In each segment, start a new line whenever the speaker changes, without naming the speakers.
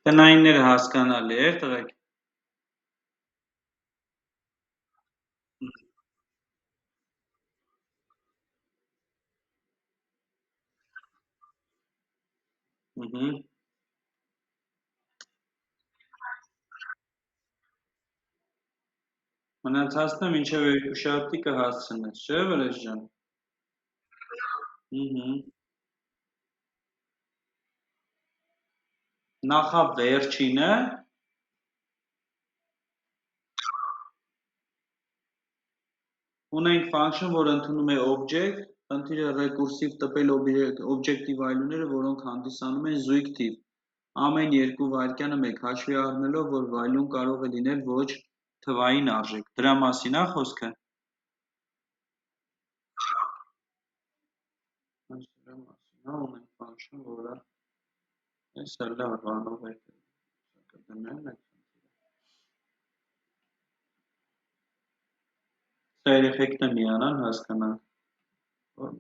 Տնայինները հասկանալի էր, տղեկ։ Մնացածն մինչև երկուշաբթի կհասցնես, չէ՞ Վրեժ ջան։ Նախավերջինը ունենք function, որ ընդունում է object, խնդիրը recursive տպել object-ի վայլուները, որոնք հանդիսանում են զույգ թիվ։ Ամեն 2 վայրկյանը մեկ հաշվի առնելով, որ վայլուն կարող է լինել ոչ թվային արժեք։ Դրա մասին է խոսքը։ Դրա մասին է, ունենք function, որը էսա լավ բանով է կդնեմ այդ սա երեխեքն միանան հասկանան, որ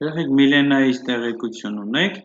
Երեխեք Միլենայից տեղեկություն ունեք։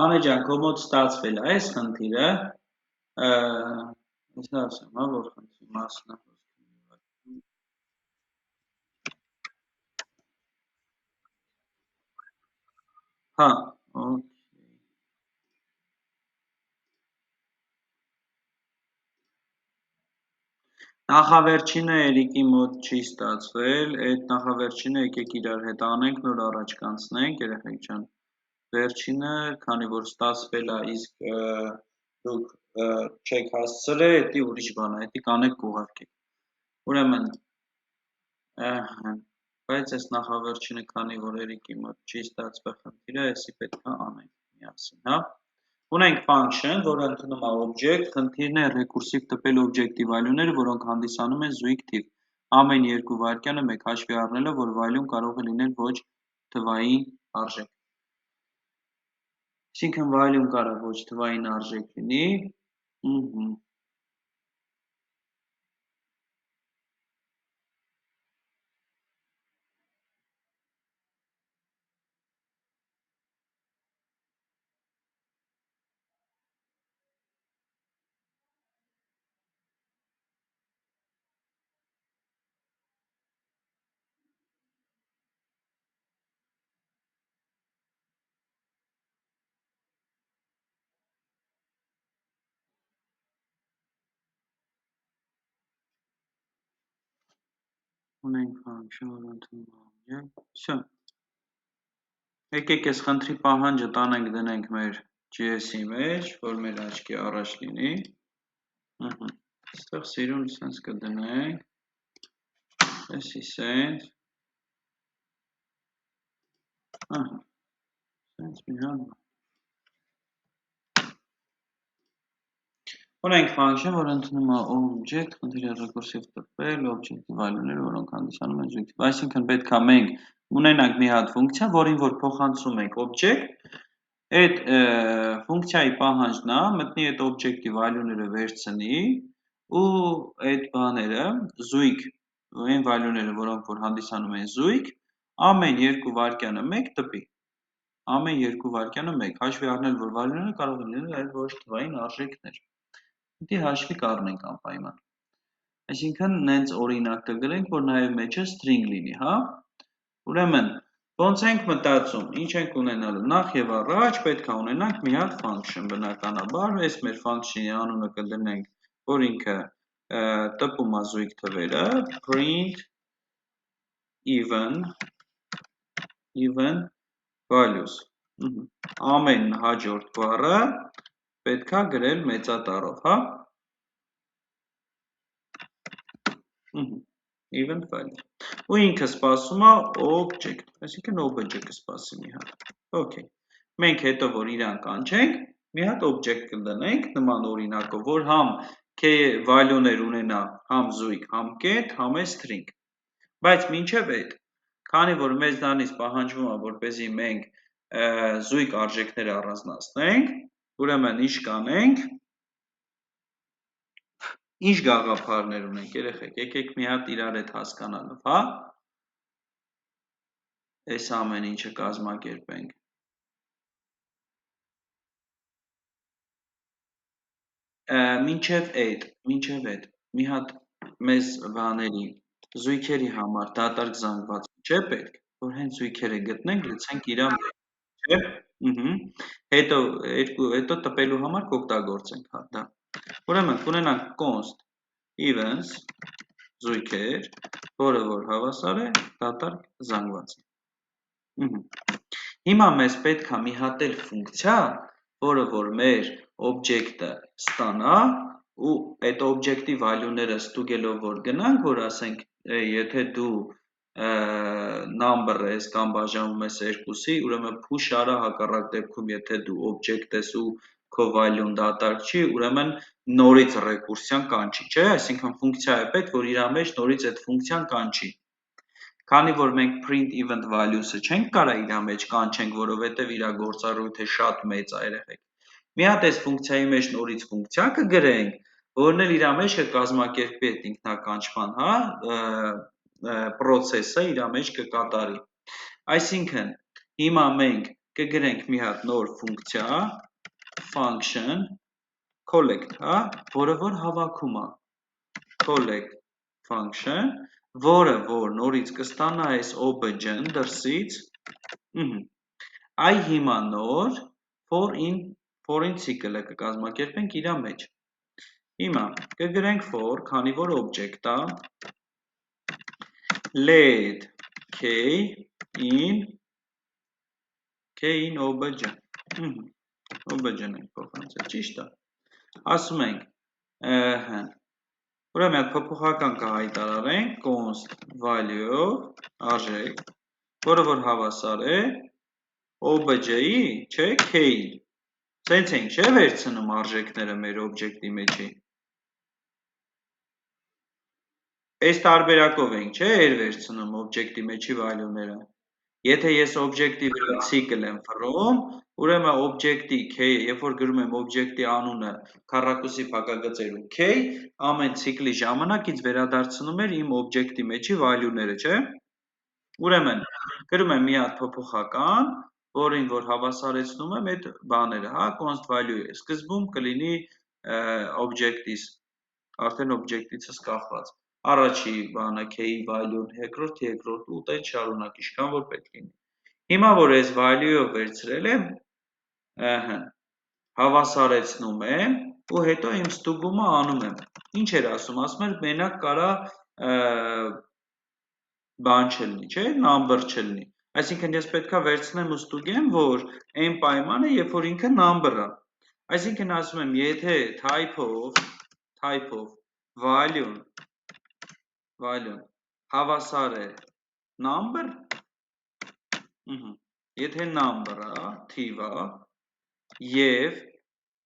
Անի ջան, քո մոտ ստացվել է այս խնդիրը, ես ասեմ, որ խնդրի մասն է։ Հա, նախավերջինը Էրիկի մոտ չի ստացվել, այդ նախավերջինը եկեք իրար հետ անենք, նոր առաջ կանցնենք, երեխեք ջան, վերջինը, քանի որ ստացվել է, իսկ դուք չեք հասցրել, էդի ուրիշ բան է, էդի կանեք կուղարկեք, ուրեմն, բայց այս նախավերջինը, քանի որ Էրիկի մոտ չի ստացվել խնդիրը, եսի պետք է անենք միասին, հա։ Ունենք function, որը ընդունում է object, խնդիրն է recursive տպել object-ի վայլուները, որոնք հանդիսանում են զույգ թիվ։ ամեն 2 վայրկյանը 1 հաշվի առնելով, որ while-ում կարող է լինել ոչ թվային արժեք։ Այսինքն while-ում կարող ոչ թվային արժեք լինի, ունենք function, որ ընդունում է, всё։ Եկեք այս խնդրի պահանջը տանենք դնենք մեր JS-ի մեջ, որ մեր աչքի առաջ լինի։ Այստեղ սիրուն sense կդնենք, այսի sense, sense մի հատ։ Ունենք function, որ ընդունում է object, խնդիրը recursive տպել, object-ի value-ները, որոնք հանդիսանում են զույգ։ Այսինքն պետք է մենք ունենանք մի հատ ֆունկցիա, որին որ փոխանցում ենք object, այդ ֆունկցիայի պահանջն է, մտնի այդ object-ի value-ները վերցնի ու այդ բաները, զույգ, այն value-ները, որոնք որ հանդիսանում են զույգ, ամեն 2 վայրկյանը 1 տպի։ Ամեն 2 վայրկյանը 1, հաշվի առնել, որ value-ները կարող են լինել այլ ոչ թվային արժեքներ։ Պետք է հաշվի կառնենք անպայման։ Այսինքն նենց օրինակ կգրենք, որ նաև մեջը string լինի, հա։ Ուրեմն, ոնց ենք մտածում, ինչ ենք ունենալու, նախ եւ առաջ պետք է ունենանք մի հատ function, բնականաբար, այս մեր function-ի անունը կդնենք, որ ինքը տպում է զույգ թվերը, print even values։ Ամեն հաջորդ բառը պետք է գրել մեծատառով, հա։ Even value։ Ու ինքը սպասում է object, այսինքն object կսպասի մի հատ։ Okay։ Մենք հետո որ իրան կանչենք, մի հատ object կդնենք նման օրինակով, որ համ value-ներ ունենա համ զույգ, համ կետ, համ է string։ Բայց մինչև այդ, քանի որ մեզ դրանից պահանջվում է, որպեսզի մենք զույգ արժեքները առանձնացնենք, ուրեմն ինչ կանենք, ինչ գաղափարներ ունենք, երեխեք, եկեք մի հատ իրար հետ հասկանալով, հա։ Այս ամեն ինչը կազմակերպենք։ Մինչև այդ, մի հատ մեզ բաների, զույգերի համար դատարկ զանգված չէ պետք, որ հենց զույգերը գտնենք, լցենք իրան մեջ, չէ։ Հետո տպելու համար կօգտագործենք, հա, դա։ Ուրեմն կունենանք const events զույգեր, որը որ հավասար է դատարկ զանգված։ Հիմա մեզ պետք է մի հատ էլ ֆունկցիա, որը որ մեր object-ը ստանա ու այդ object-ի value-ները ստուգելով որ գնանք, որ ասենք, եթե դու number ես կամ բաժանվում ես 2-ի, ուրեմն push արա հակառակ դեպքում, եթե դու object ես ու քո value-ն դատարկ չի, ուրեմն նորից ռեկուրսիան կանչի, չէ՞, այսինքն ֆունկցիա է պետք, որ իր մեջ նորից այդ ֆունկցիան կանչի։ Քանի որ մենք print event values-ը չենք կարա իր մեջ կանչենք, որովհետև իր գործառույթը շատ մեծ է, երեխեք։ Մի հատ այս ֆունկցիայի մեջ նորից ֆունկցիա կգրենք, որն էլ իր մեջ կկազմակերպի այդ ինքնականչման, հա, process-ը իր մեջ կկատարի։ Այսինքն, հիմա մենք կգրենք մի հատ նոր ֆունկցիա, function collect, հա, որը որ հավաքում է, collect function, որը որ նորից կստանա այս obj-ն դրսից, այ հիմա նոր for-in cycle-ը կկազմակերպենք իր մեջ։ Հիմա կգրենք for, քանի որ object-ը, let k in obj, obj-ն ենք փոխանցել, ճիշտ է։ Ասում ենք, ուրեմն փոփոխական կհայտարարենք const value-ով արժեք, որը որ հավասար է obj-ի, չէ, k-ին։ Սենց ենք չէ վերցնում արժեքները մեր object-ի մեջի։ այս տարբերակով ենք, չէ, վերցնում օբյեկտի մեջի value-ները։ Եթե ես օբյեկտի վրա ցիկլ եմ ֆռում, ուրեմն օբյեկտի k-ը, երբ որ գրում եմ օբյեկտի անունը քառակուսի փակագծերում k, ամեն ցիկլի ժամանակ ինձ վերադարձնում էր իմ օբյեկտի մեջի value-ները, չէ։ Ուրեմն գրում եմ մի հատ փոփոխական, որին որ հավասարեցնում եմ այդ բաները, հա, const value-ը։ Սկզբում կլինի օբյեկտիս, արդեն օբյեկտիցս կախված։ Առաջի բանը k-ի value-ն, երկրորդը, ու տենց շարունակ, ինչքան որ պետք լինի։ Հիմա որ այս value-ը վերցրել եմ, հավասարեցնում եմ ու հետո իմ ստուգումը անում եմ։ Ինչ էր ասում էր, մենակ կարա բան չլինի, չէ, number չլինի։ Այսինքն ես պետքա վերցնեմ ու ստուգեմ, որ այն պայմանը, երբ որ ինքը number-ը։ Այսինքն ասում եմ, եթե type-ով value-ն հավասար է number, եթե number-ը, թիվը, և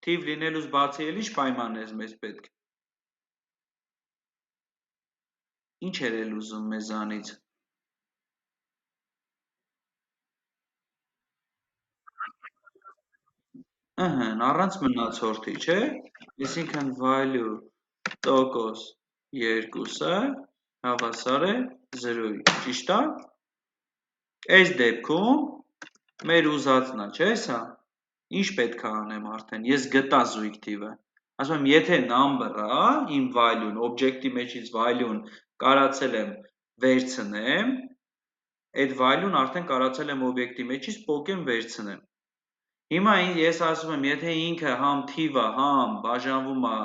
թիվ լինելուց բացի էլ ինչ պայման է մեզ պետք։ Ինչ էր էլ ուզում մեզանից։ Առանց մնացորդի, չէ, այսինքն value տոկոս 2-ը հավասար է 0-ի, ճիշտ է։ Այս դեպքում մեր ուզածն է, չէ, սա։ Ինչ պետք է անեմ արդեն, ես գտա զույգ թիվը։ Ասում եմ, եթե number-ը, իմ value-ն, օբյեկտի մեջից value-ն կարացել եմ վերցնեմ, այդ value-ն արդեն կարացել եմ օբյեկտի մեջից փոկեմ վերցնեմ։ Հիմա ես ասում եմ, եթե ինքը համ թիվը, համ բաժանվում է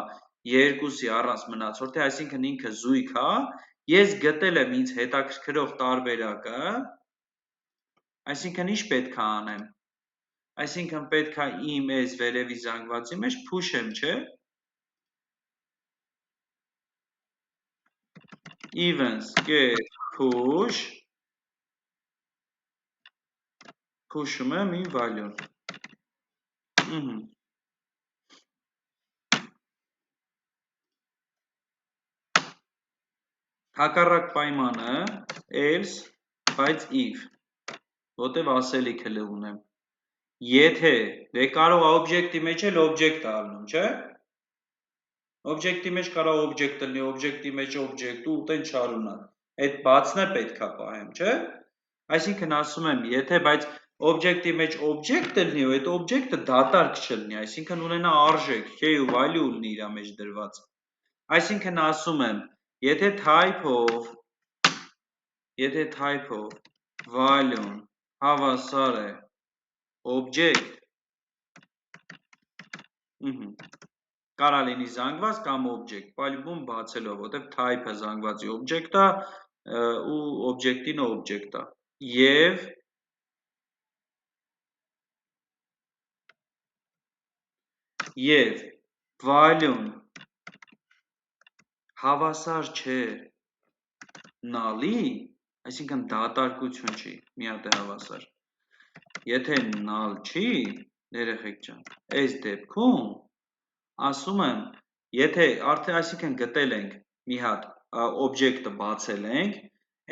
2-ի առանց մնացորդի, այսինքն ինքը զույգ է, ես գտել եմ ինձ հետաքրքրող տարբերակը, այսինքն ինչ պետք է անեմ։ Այսինքն պետք է իմ այս վերևի զանգվածի մեջ push-եմ, չէ։ Events get push, push-ում եմ իմ value-ն։ Հակառակ պայմանը else, բայց if, որտև ասելիքը ունեմ։ Եթե, դե կարող է օբյեկտի մեջ էլ օբյեկտ ալնում, չէ։ Օբյեկտի մեջ կարող օբյեկտ լինի, օբյեկտի մեջ օբյեկտ ու տեն շարունակ։ Այդ բացն է պետքա պահեմ, չէ։ Այսինքն ասում եմ, եթե բայց օբյեկտի մեջ օբյեկտը լինի, ու այդ օբյեկտը դատարկ չլինի, այսինքն ունենա արժեք, k ու value լինի իր մեջ դրված։ Այսինքն ասում եմ, եթե type-ով value-ն հավասար է object, կարա լինի զանգված կամ object, պալիբում բացելով, որտև type-ը զանգվածի object-ը ու object-ին object-ը, և value-ն հավասար չէ null-ի, այսինքն դատարկություն չի, մի հատ է հավասար։ Եթե null չի, երեխեք ջան, այս դեպքում ասում եմ, եթե արդեն այսինքն գտել ենք մի հատ օբյեկտը բացել ենք,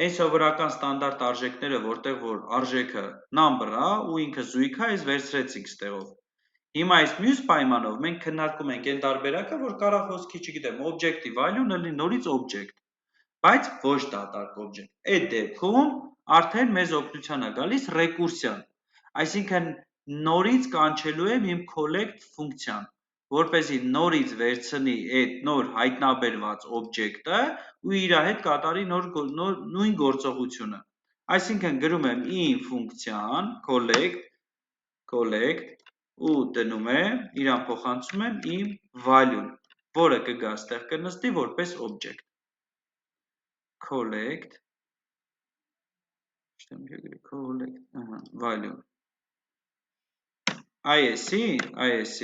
այն սովորական ստանդարտ արժեքները, որտեղ որ արժեքը number է ու ինքը զույգ է, այս վերցրեցինք ստեղով։ Հիմա այս մյուս պայմանով մենք քննարկում ենք այն տարբերակը, որ կարող խոսքի, չգիտեմ, օբյեկտի value-ն լինի նորից օբյեկտ, բայց ոչ դատարկ օբյեկտ։ Այդ դեպքում արդեն մեզ օգնության է գալիս ռեկուրսիան, այսինքն նորից կանչելու եմ իմ collect ֆունկցիան, որպեսզի նորից վերցնի այդ նոր հայտնաբերված օբյեկտը ու իր հետ կատարի նույն գործողությունը։ Այսինքն գրում եմ իմ ֆունկցիան collect ու դնում եմ, իրան փոխանցում եմ իմ value-ն, որը կգա ստեղ կնստի որպես օբյեկտ։ Collect value։ ISC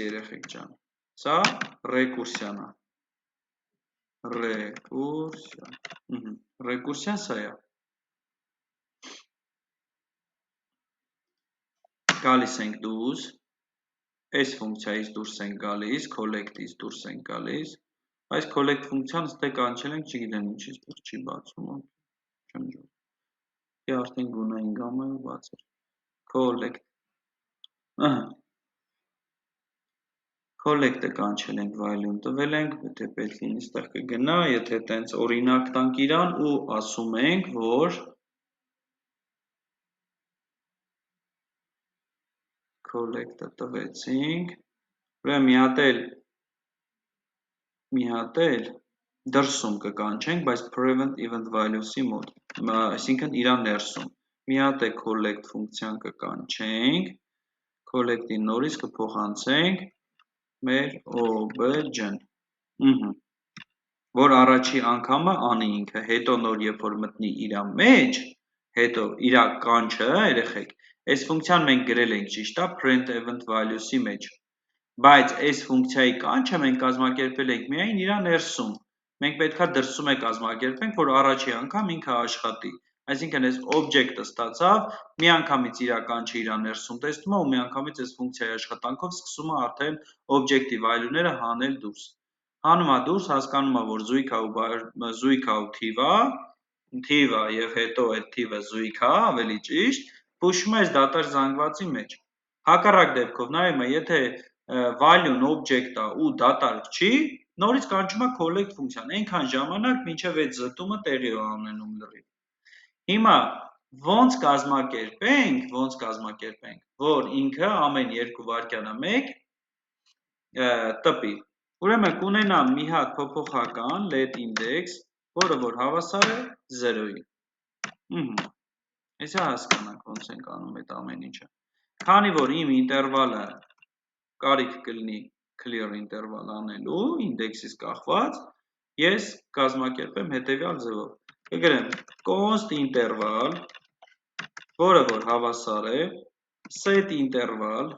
երեխեք ջան, սա ռեկուրսիան է։ Ռեկուրսիան սա է։ Գալիս ենք դուրս, այս ֆունկցիայից դուրս ենք գալիս, collect-ից դուրս ենք գալիս, Այս collect ֆունկցիան ստե կանչել ենք, չգիտեմ ինչից դեռ չի բացում, չեմ ջում։ Դե արդեն գունային գամմայով բաց էր։ Collect։ Collect-ը կանչել ենք, value-ն տվել ենք, եթե պետք լինի ստեղ կգնա, եթե տենց օրինակ տանք իրան ու ասում ենք, որ collect-ը տվեցինք, ուրեմն մի հատ էլ դրսում կկանչենք, բայց prevent event values-ի մոտ, այսինքն իրան ներսում։ Մի հատ է collect ֆունկցիան կկանչենք, collect-ի նորից կփոխանցենք մեր obj-ն, որ առաջի անգամը անի ինքը, հետո նոր երբ որ մտնի իրա մեջ, հետո իրա կանչը, երեխեք, այս ֆունկցիան մենք գրել ենք ճիշտ է print event values-ի մեջ, բայց այս ֆունկցիայի կանչը մենք կազմակերպել ենք միայն իրա ներսում, մենք պետքա դրսում է կազմակերպենք, որ առաջի անգամ ինքը աշխատի, այսինքն այս object-ը ստացավ, մի անգամից իրա կանչը իրա ներսում տեսնում է ու մի անգամից այս ֆունկցիայի աշխատանքով սկսում է արդեն object-ի value-ները հանել դուրս, հանում է դուրս, հասկանում է, որ զույգ է ու թիվ է և հետո այդ թիվը զույգ է, ավելի ճիշտ, փուշում է այս դատարկ զանգվածի մեջ, հակառակ դեպքով, նայում է, եթե value-ն object է ու դատարկ չի, նորից կանչում է collect ֆունկցիան, այնքան ժամանակ, մինչև այդ զտումը տեղի է ունենում լրիվ։ Հիմա ոնց կազմակերպենք, որ ինքը ամեն 2 վայրկյանը 1 տպի։ Ուրեմն կունենա մի հատ փոփոխական let index, որը որ հավասար է 0-ի։ Այսա հասկանանք ոնց ենք անում այդ ամեն ինչը։ Քանի որ իմ ինտերվալը կարիք կլինի clear ինտերվալ անելու, ինդեքսից կախված, ես կազմակերպեմ հետևյալ ձևով։ Կգրեմ const interval, որը որ հավասար է set interval,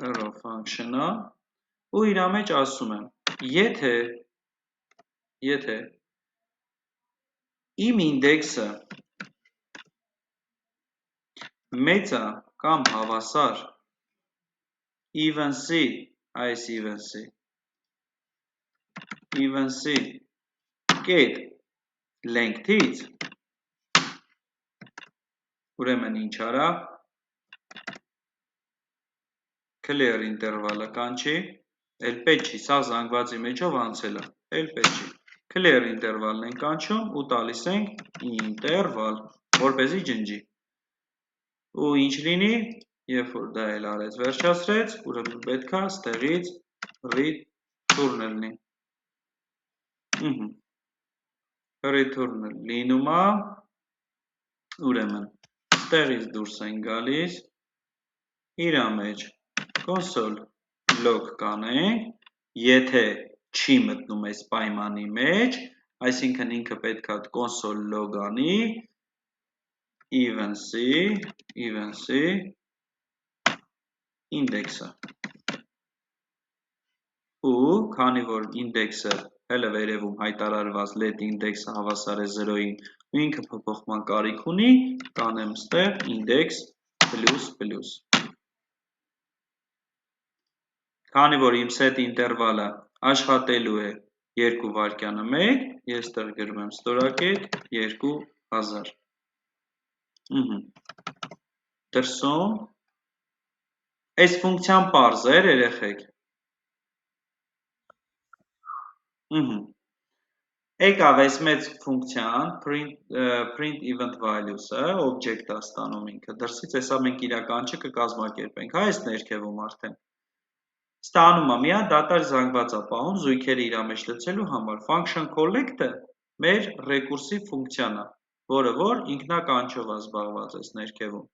arrow function-ը, ու իրա մեջ ասում եմ, եթե իմ ինդեքսը մեծ է կամ հավասար even-ի, այս even-ի կետ length-ից, ուրեմն ինչ արա, clear ինտերվալը կանչի, էլ պետք չի, սա զանգվածի մեջով անցել է, էլ պետք չի, clear ինտերվալն ենք կանչում ու տալիս ենք ինտերվալ, որպեսզի ջնջի, ու ինչ լինի, երբ որ դա էլ արեց վերջացրեց, ուրեմն պետքա ստեղից return լինի, return լինում է, ուրեմն ստեղից դուրս են գալիս, իրա մեջ console log կանենք, եթե չի մտնում այս պայմանի մեջ, այսինքն ինքը պետքա console log անի, even-ի ինդեքսը, ու քանի որ ինդեքսը հելը վերևում հայտարարված let ինդեքսը հավասար է 0-ին ու ինքը փոփոխման կարիք ունի, կանեմ ստեղ index++, քանի որ իմ set ինտերվալը աշխատելու է 2 վայրկյանը 1, ես ստեղ գրում եմ ստորակետ 2000, դրսում, այս ֆունկցիան պարզ էր երեխեք, եկավ այս մեծ ֆունկցիան, print event values-ը, object-ը ստանում ինքը, դրսիցեսա մենք իրականչը կկազմակերպենք, այս ներքևում արդեն, ստանում է մի հատ դատարկ զանգված է պահում զույգերը իրա մեջ լցելու համար, function collect-ը մեր recursive ֆունկցիան է, որը որ ինքնականչով է զբաղված այս ներքևում,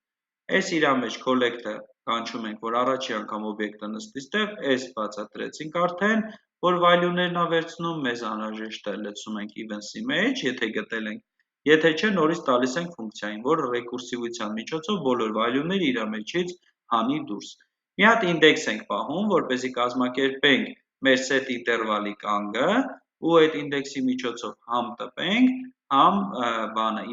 այս իրա մեջ collect-ը կանչում ենք, որ առաջի անգամ օբյեկտը նստի ստեղ, այս բացատրեցինք արդեն, որ value-ներն է վերցնում, մեզ անհրաժեշտ է լցում ենք events-ի մեջ, եթե գտել ենք, եթե չէ նորից տալիս ենք ֆունկցիային, որ ռեկուրսիվության միջոցով բոլոր value-ները իրա մեջից հանի դուրս։ Մի հատ ինդեքս ենք պահում, որպեսզի կազմակերպենք մեր set ինտերվալի կանգը ու այդ ինդեքսի միջոցով համ տպենք, համ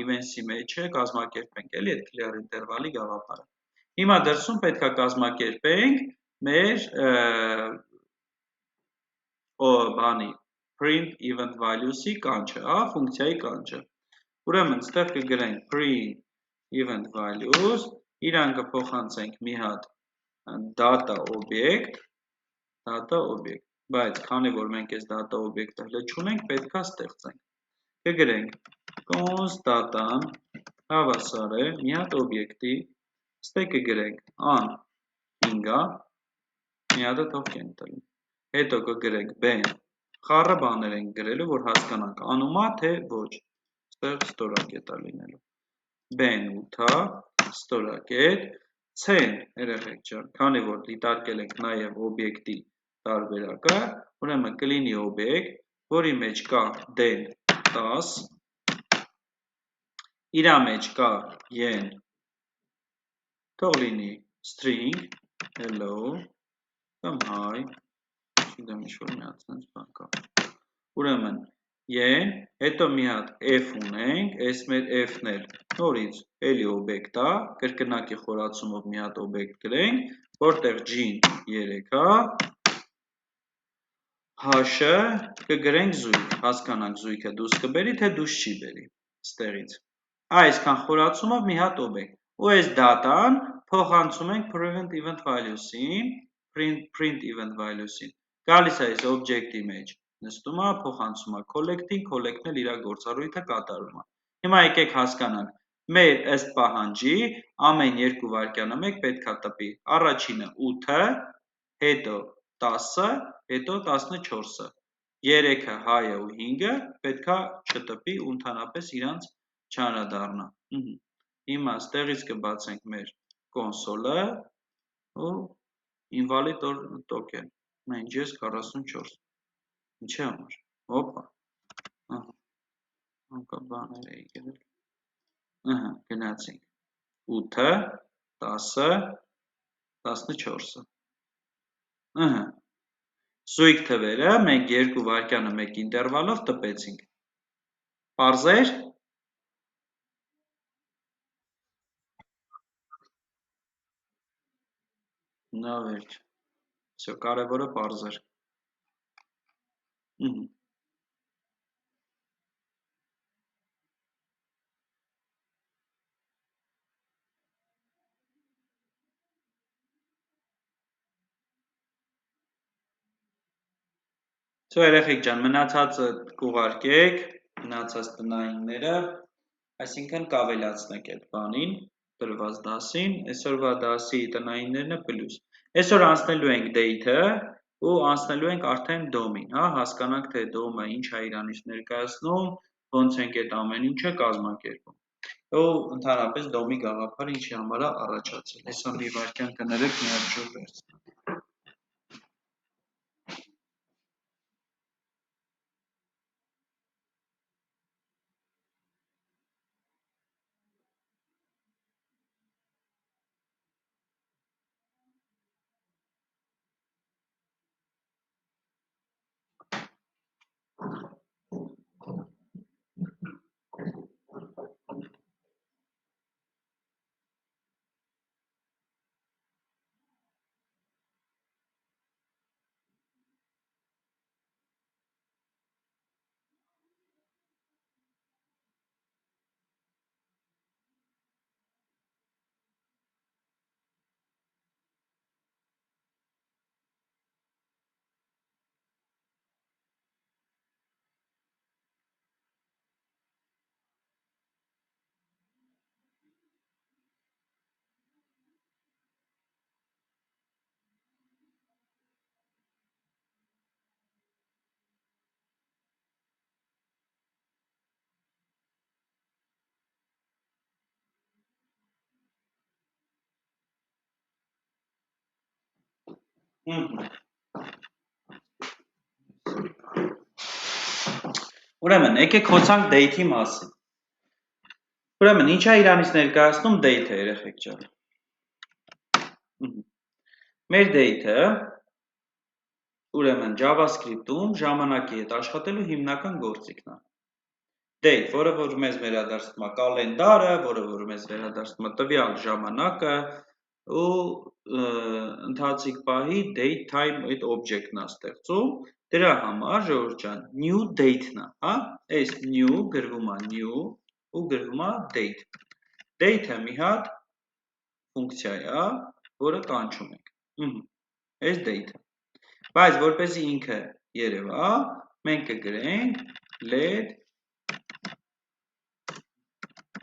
events-ի մեջ կազմակերպենք էլի այդ clear ինտերվալի գաղափարը։ Հիմա դրսում պետք է կազմակերպենք մեր բանի print event values-ի կանչը, ֆունկցիայի կանչը։ Ուրեմն ստեղ կգրենք print event values, իրան կփոխանցենք մի հատ data object, բայց քանի որ մենք այս data object-ը հենց չունենք, պետք է ստեղծենք։ Կգրենք const data-ն հավասար է մի հատ օբյեկտի, ստեղ կգրենք an 5-ա, մի հատը թող կեն տալի։ Հետո կգրենք ben, խառը բաներ ենք գրելու, որ հասկանանք անումա, թե ոչ, ստեղ ստորակետ է լինելու։ Ben 8-ա, ստորակետ, C-ն, երեխեք ջան, քանի որ դիտարկել ենք նաև օբյեկտի տարբերակը, ուրեմն կլինի օբյեկտ, որի մեջ կա den 10, իրա մեջ կա yen, թող լինի string, hello, կամ hi, չգիտեմ ինչ-որ մի հատ սենց բան կա։ Ուրեմն yen, հետո մի հատ f ունենք, այս մեր f-ն էլ նորից էլի օբյեկտ է, կրկնակի խորացումով մի հատ օբյեկտ գրենք, որտեղ g-ն 3-ա, h-ը կգրենք զույգ, հասկանանք զույգը դուրս կբերի, թե դուրս չի բերի, ստեղից։ Այսքան խորացումով մի հատ օբյեկտ, ու այս data-ն փոխանցում ենք print event values-ին, print event values-ին, գալիս է այս օբյեկտի մեջ, նստում է, փոխանցում է collect-ին, collect-ն էլ իր գործառույթը կատարում է։ Հիմա եկեք հասկանանք, մեր ըստ պահանջի ամեն 2 վայրկյանը մեկ պետք է տպի առաջինը 8-ը, հետո 10-ը, հետո 14-ը, 3-ը, հայը ու 5-ը պետք է չտպի ու ընդհանրապես իրանց չանդրադառնա։ Հիմա ստեղից կբացենք մեր կոնսոլը ու invalid token, menges 44, ինչի համար, հոպա, անկա բաներ էի գրել, գնացինք, 8-ը, 10-ը, 14-ը, զույգ թվերը մենք 2 վայրկյանը մեկ ինտերվալով տպեցինք, պարզեր, նա վերջ, всё, կարևորը պարզեր, Սո երեխեք ջան, մնացածը կուղարկեք, մնացած տնայինները, այսինքն կավելացնեք այդ բանին, տրված դասին, այսօրվա դասի տնայիններն պլյուս։ Այսօր անցնելու ենք date-ը ու անցնելու ենք արդեն DOM-ին, հասկանանք թե DOM-ը ինչ է իրանից ներկայացնում, ոնց ենք այդ ամեն ինչը կազմակերպում։ Ու ընդհանրապես DOM-ի գաղափարը ինչի համար է առաջացել։ Այսօր մի վայրկյան կներեք, մի հատ ջուր վերցնեմ։ Ուրեմն, եկեք խոսանք date-ի մասին։ Ուրեմն, ինչ է իրանից ներկայացնում date-ը, երեխեք ջան։ Մեր date-ը, ուրեմն JavaScript-ում ժամանակի հետ աշխատելու հիմնական գործիքն է։ Date, որը որ մեզ վերադարձնում է կալենդարը, որը որ մեզ վերադարձնում է տվյալ ժամանակը, ու ընթացիկ պահի date time այդ object-ն է ստեղծում, դրա համար ժողովուրդ ջան, new date-ն է, հա, այս new գրվում է new ու գրվում է date։ Date-ը մի հատ ֆունկցիա է, որը կանչում ենք։ Այս date-ը։ Բայց որպեսզի ինքը երևա, մենք կգրենք let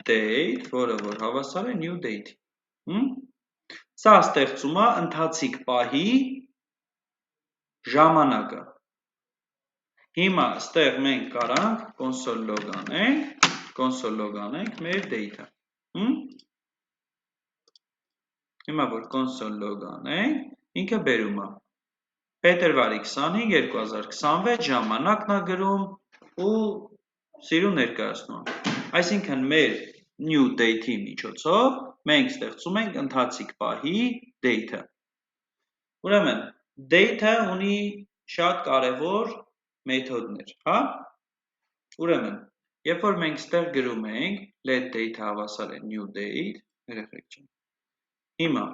date, որը որ հավասար է new date-ի։ Սա ստեղծում է ընթացիկ պահի ժամանակը։ Հիմա ստեղ մենք կարանք console log անենք մեր date-ը։ Հիմա որ console log անենք, ինքը բերում է փետրվարի 25, 2026 ժամանակն է գրում ու սիրուն ներկայացնում է։ Այսինքն մեր new date-ի միջոցով մենք ստեղծում ենք ընթացիկ պահի date-ը։ Ուրեմն, date-ը ունի շատ կարևոր մեթոդներ, հա։ Ուրեմն, երբ որ մենք ստեղ գրում ենք let date-ը հավասար է new date, երեխեք ջան։ Հիմա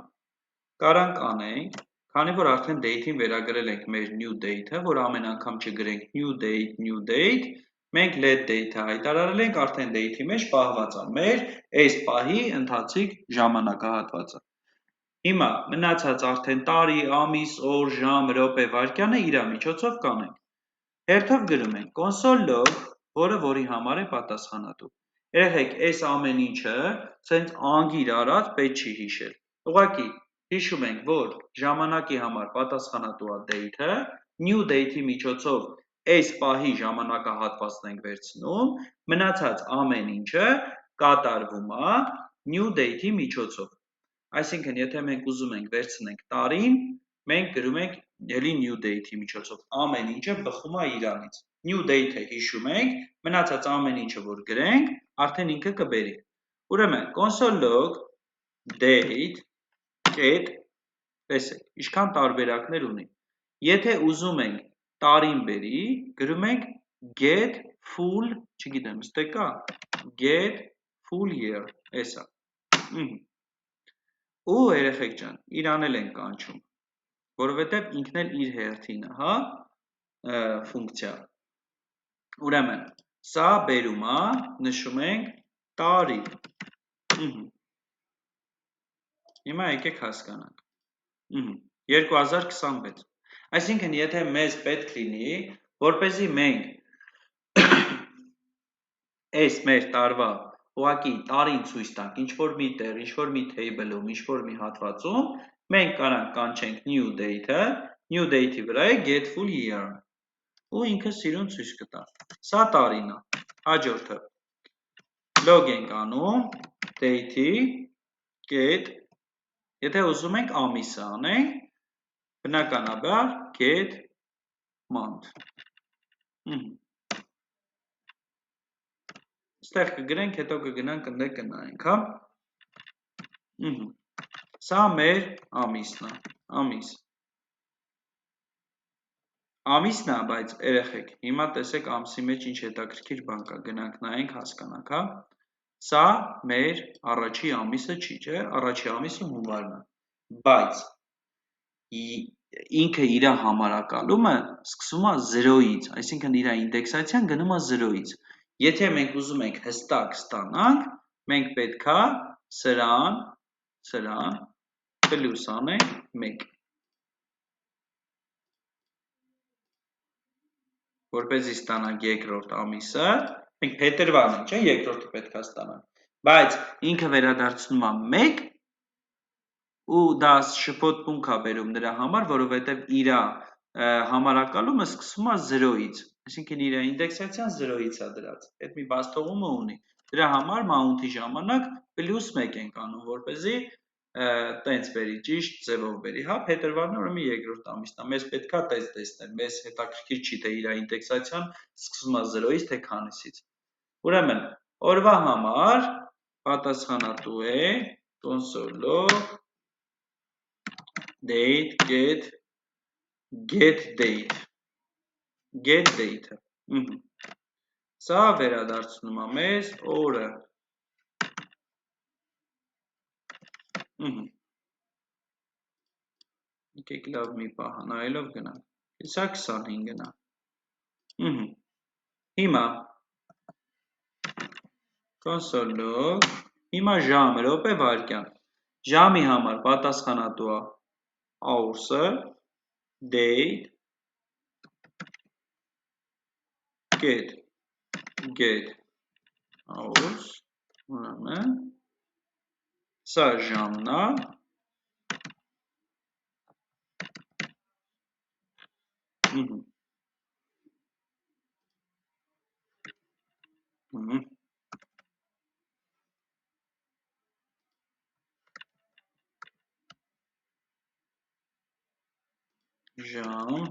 կարանք անենք, քանի որ արդեն date-ին վերագրել ենք մեր new date-ը, որ ամեն անգամ չգրենք new date, մենք let date-ը հայտարարել ենք արդեն date-ի մեջ պահված է մեր այս պահի ընթացիկ ժամանակահատվածը։ Հիմա մնացած արդեն տարի, ամիս, օր, ժամ, րոպե, վայրկյանը իր միջոցով կանենք։ Հերթով գրում ենք console log, որը որի համար է պատասխանատու։ Երեխեք, այս ամեն ինչը ցենց անգիր արած պետք չի հիշել։ Ուղղակի հիշում ենք, որ ժամանակի համար պատասխանատու է date-ը, new date-ի միջոցով այս պահի ժամանակահատվածն ենք վերցնում, մնացած ամեն ինչը կատարվում է new date-ի միջոցով։ Այսինքն, եթե մենք ուզում ենք վերցնենք տարին, մենք գրում ենք ելի new date-ի միջոցով, ամեն ինչը բխում է իրանից։ New date-ը հիշում ենք, մնացած ամեն ինչը որ գրենք, արդեն ինքը կբերի։ Ուրեմն, console log date get, տեսեք, ինչքան տարբերակներ ունի։ Եթե ուզում ենք տարին բերի, գրում ենք get full, չգիտեմ, ստե կա, get full year, էսա։ Ու երեխեք ջան, իրան էլ ենք կանչում, որովհետև ինքն էլ իր հերթին է, հա, ֆունկցիա։ Ուրեմն, սա բերում է, նշում ենք տարի։ Հիմա եկեք հասկանանք։ 2026։ Այսինքն, եթե մեզ պետք լինի, որպեսզի մենք այս մեր տարվա ուղղակի տարին ցույց տանք, ինչ-որ մի տեղ, ինչ-որ մի table-ում, ինչ-որ մի հատվածում, մենք կարանք կանչենք new date-ը, new date-ի վրա է get full year-ը, ու ինքը սիրուն ցույց կտա։ Սա տարին է, հաջորդը, log ենք անում, date-ի, get, եթե ուզում ենք ամիսը անենք, բնականաբար get month։ Ստեղ կգրենք, հետո կգնանք կնայենք, հա։ Սա մեր ամիսն է, ամիս։ Ամիսն է, բայց երեխեք, հիմա տեսեք ամսի մեջ ինչ հետաքրքիր բան կա, գնանք նայենք, հասկանանք, հա։ Սա մեր առաջի ամիսը չի, չէ, առաջի ամիսը հունվարն է, բայց ինքը իր համարակալումը սկսում է 0-ից, այսինքն իր ինդեքսացիան գնում է 0-ից։ Եթե մենք ուզում ենք հստակ ստանանք, մենք պետք է սրան պլյուս անենք 1, որպեսզի ստանանք երկրորդ ամիսը, մենք փետրվարն ենք, չէ, երկրորդը պետք է ստանանք, բայց ինքը վերադարձնում է 1 ու դա շփոթմունք է բերում նրա համար, որովհետև իր համարակալումը սկսում է 0-ից, այսինքն իր ինդեքսացիան 0-ից է դրած, այդ մի բացթողումը ունի, դրա համար մաունտի ժամանակ պլյուս 1 ենք անում, որպեսզի տենց բերի, ճիշտ ձևով բերի, հա, փետրվարն է, ուրեմն երկրորդ ամիսն է, մեզ պետք է տես տեսնել, մեզ հետաքրքիր չի, թե իր ինդեքսացիան սկսում է 0-ից, թե քանիսից։ Ուրեմն, օրվա համար պատասխանատու է console log date get date-ը։ Սա վերադարձնում է մեզ օրը։ Եկեք լավ մի պահ նայելով գնանք։ Սա 25-ն է։ Հիմա console log, հիմա ժամը, րոպե, վայրկյան։ Ժամի համար պատասխանատու է hours-ը, date, get hours, ուրեմն սա ժամն է, ժամ,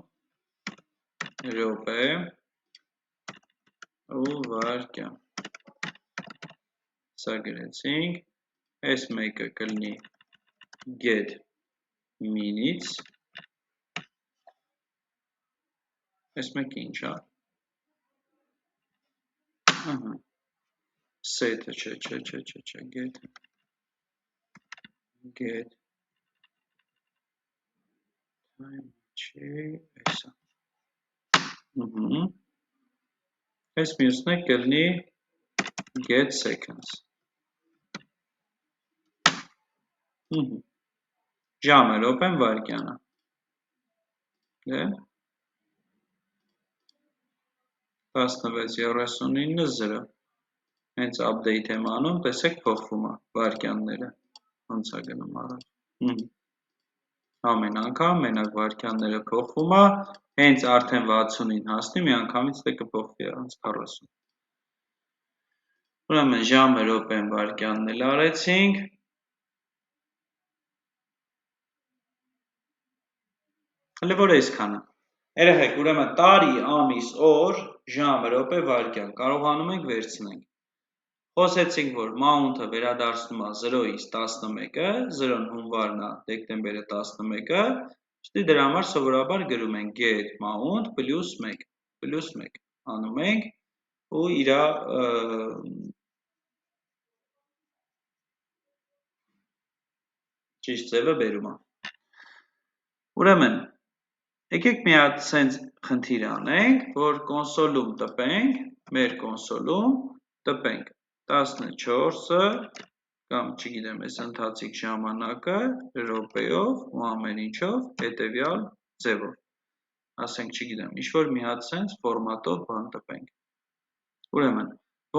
րոպե ու վայրկյան։ Սա գրեցինք, այս մեկը կլինի get minutes, այս մեկը ինչ է, set-ը չէ, get time չի, այսա, այս մյուսն է կլինի get seconds, ժամը, րոպեն, վայրկյանը, 16:39:0, հենց update եմ անում, տեսեք փոխվում է վայրկյանները, ոնց է գնում առաջ, ամեն անգամ մենակ վայրկյանները փոխվում է, հենց արդեն 60-ին հասնի, մի անգամից դե կփոխվի առանց 40, ուրեմն ժամը, րոպեն, վայրկյանն էլ արեցինք, հələ որ այսքանը, երեխեք, ուրեմն տարի, ամիս, օր, ժամ, րոպե, վայրկյան, կարողանում ենք վերցնենք, խոսեցինք, որ mount-ը վերադարձնում է 0-ից 11-ը, 0-ն հունվարն է, դեկտեմբերը 11-ը, ճտի դրա համար սովորաբար գրում ենք get mount plus 1 անում ենք ու իրա ճիշտ ձևը բերում է։ Ուրեմն, եկեք մի հատ սենց խնդիր անենք, որ կոնսոլում տպենք, մեր կոնսոլում տպենք 14-ը կամ չգիտեմ այս ընթացիկ ժամանակը րոպեով ու ամեն ինչով հետևյալ ձևով, ասենք չգիտեմ, ինչ-որ մի հատ սենց ֆորմատով բան տպենք։ Ուրեմն,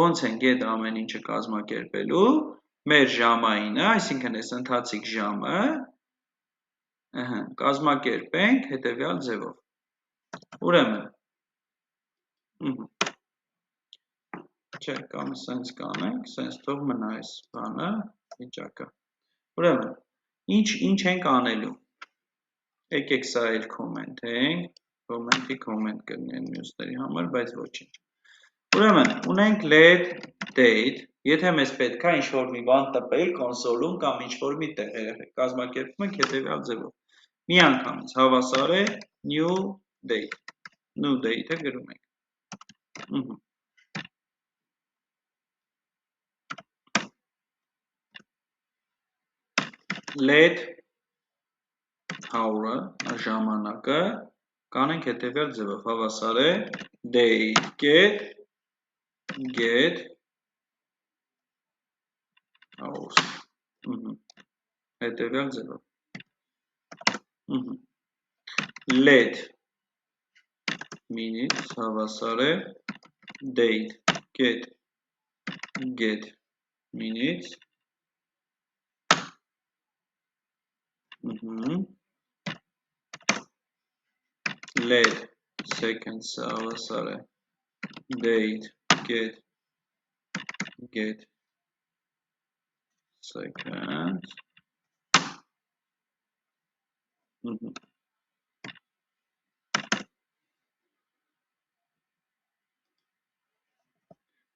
ոնց են get ամեն ինչը կազմակերպելու, մեր ժամայինը, այսինքն այս ընթացիկ ժամը, կազմակերպենք հետևյալ ձևով։ Ուրեմն, չէ, կամ սենց կանենք, սենց թող մնա այս բանը, վիճակը։ Ուրեմն, ինչ ենք անելու։ Եկեք սա էլ կոմենտենք, կոմենտի կոմենտ կլինի են մյուսների համար, բայց ոչինչ։ Ուրեմն, ունենք let date, եթե մեզ պետք է ինչ-որ մի բան տպել կոնսոլում կամ ինչ-որ մի տեղ երեխեք, կազմակերպում ենք հետևյալ ձևով։ Մի անգամից հավասար է new date-ը գրում ենք։ Let hour-ը, ժամանակը, կանենք հետևյալ ձևով, հավասար է date get hours, հետևյալ ձևով, let minutes, հավասար է date get minutes, let seconds, հավասար է date get seconds,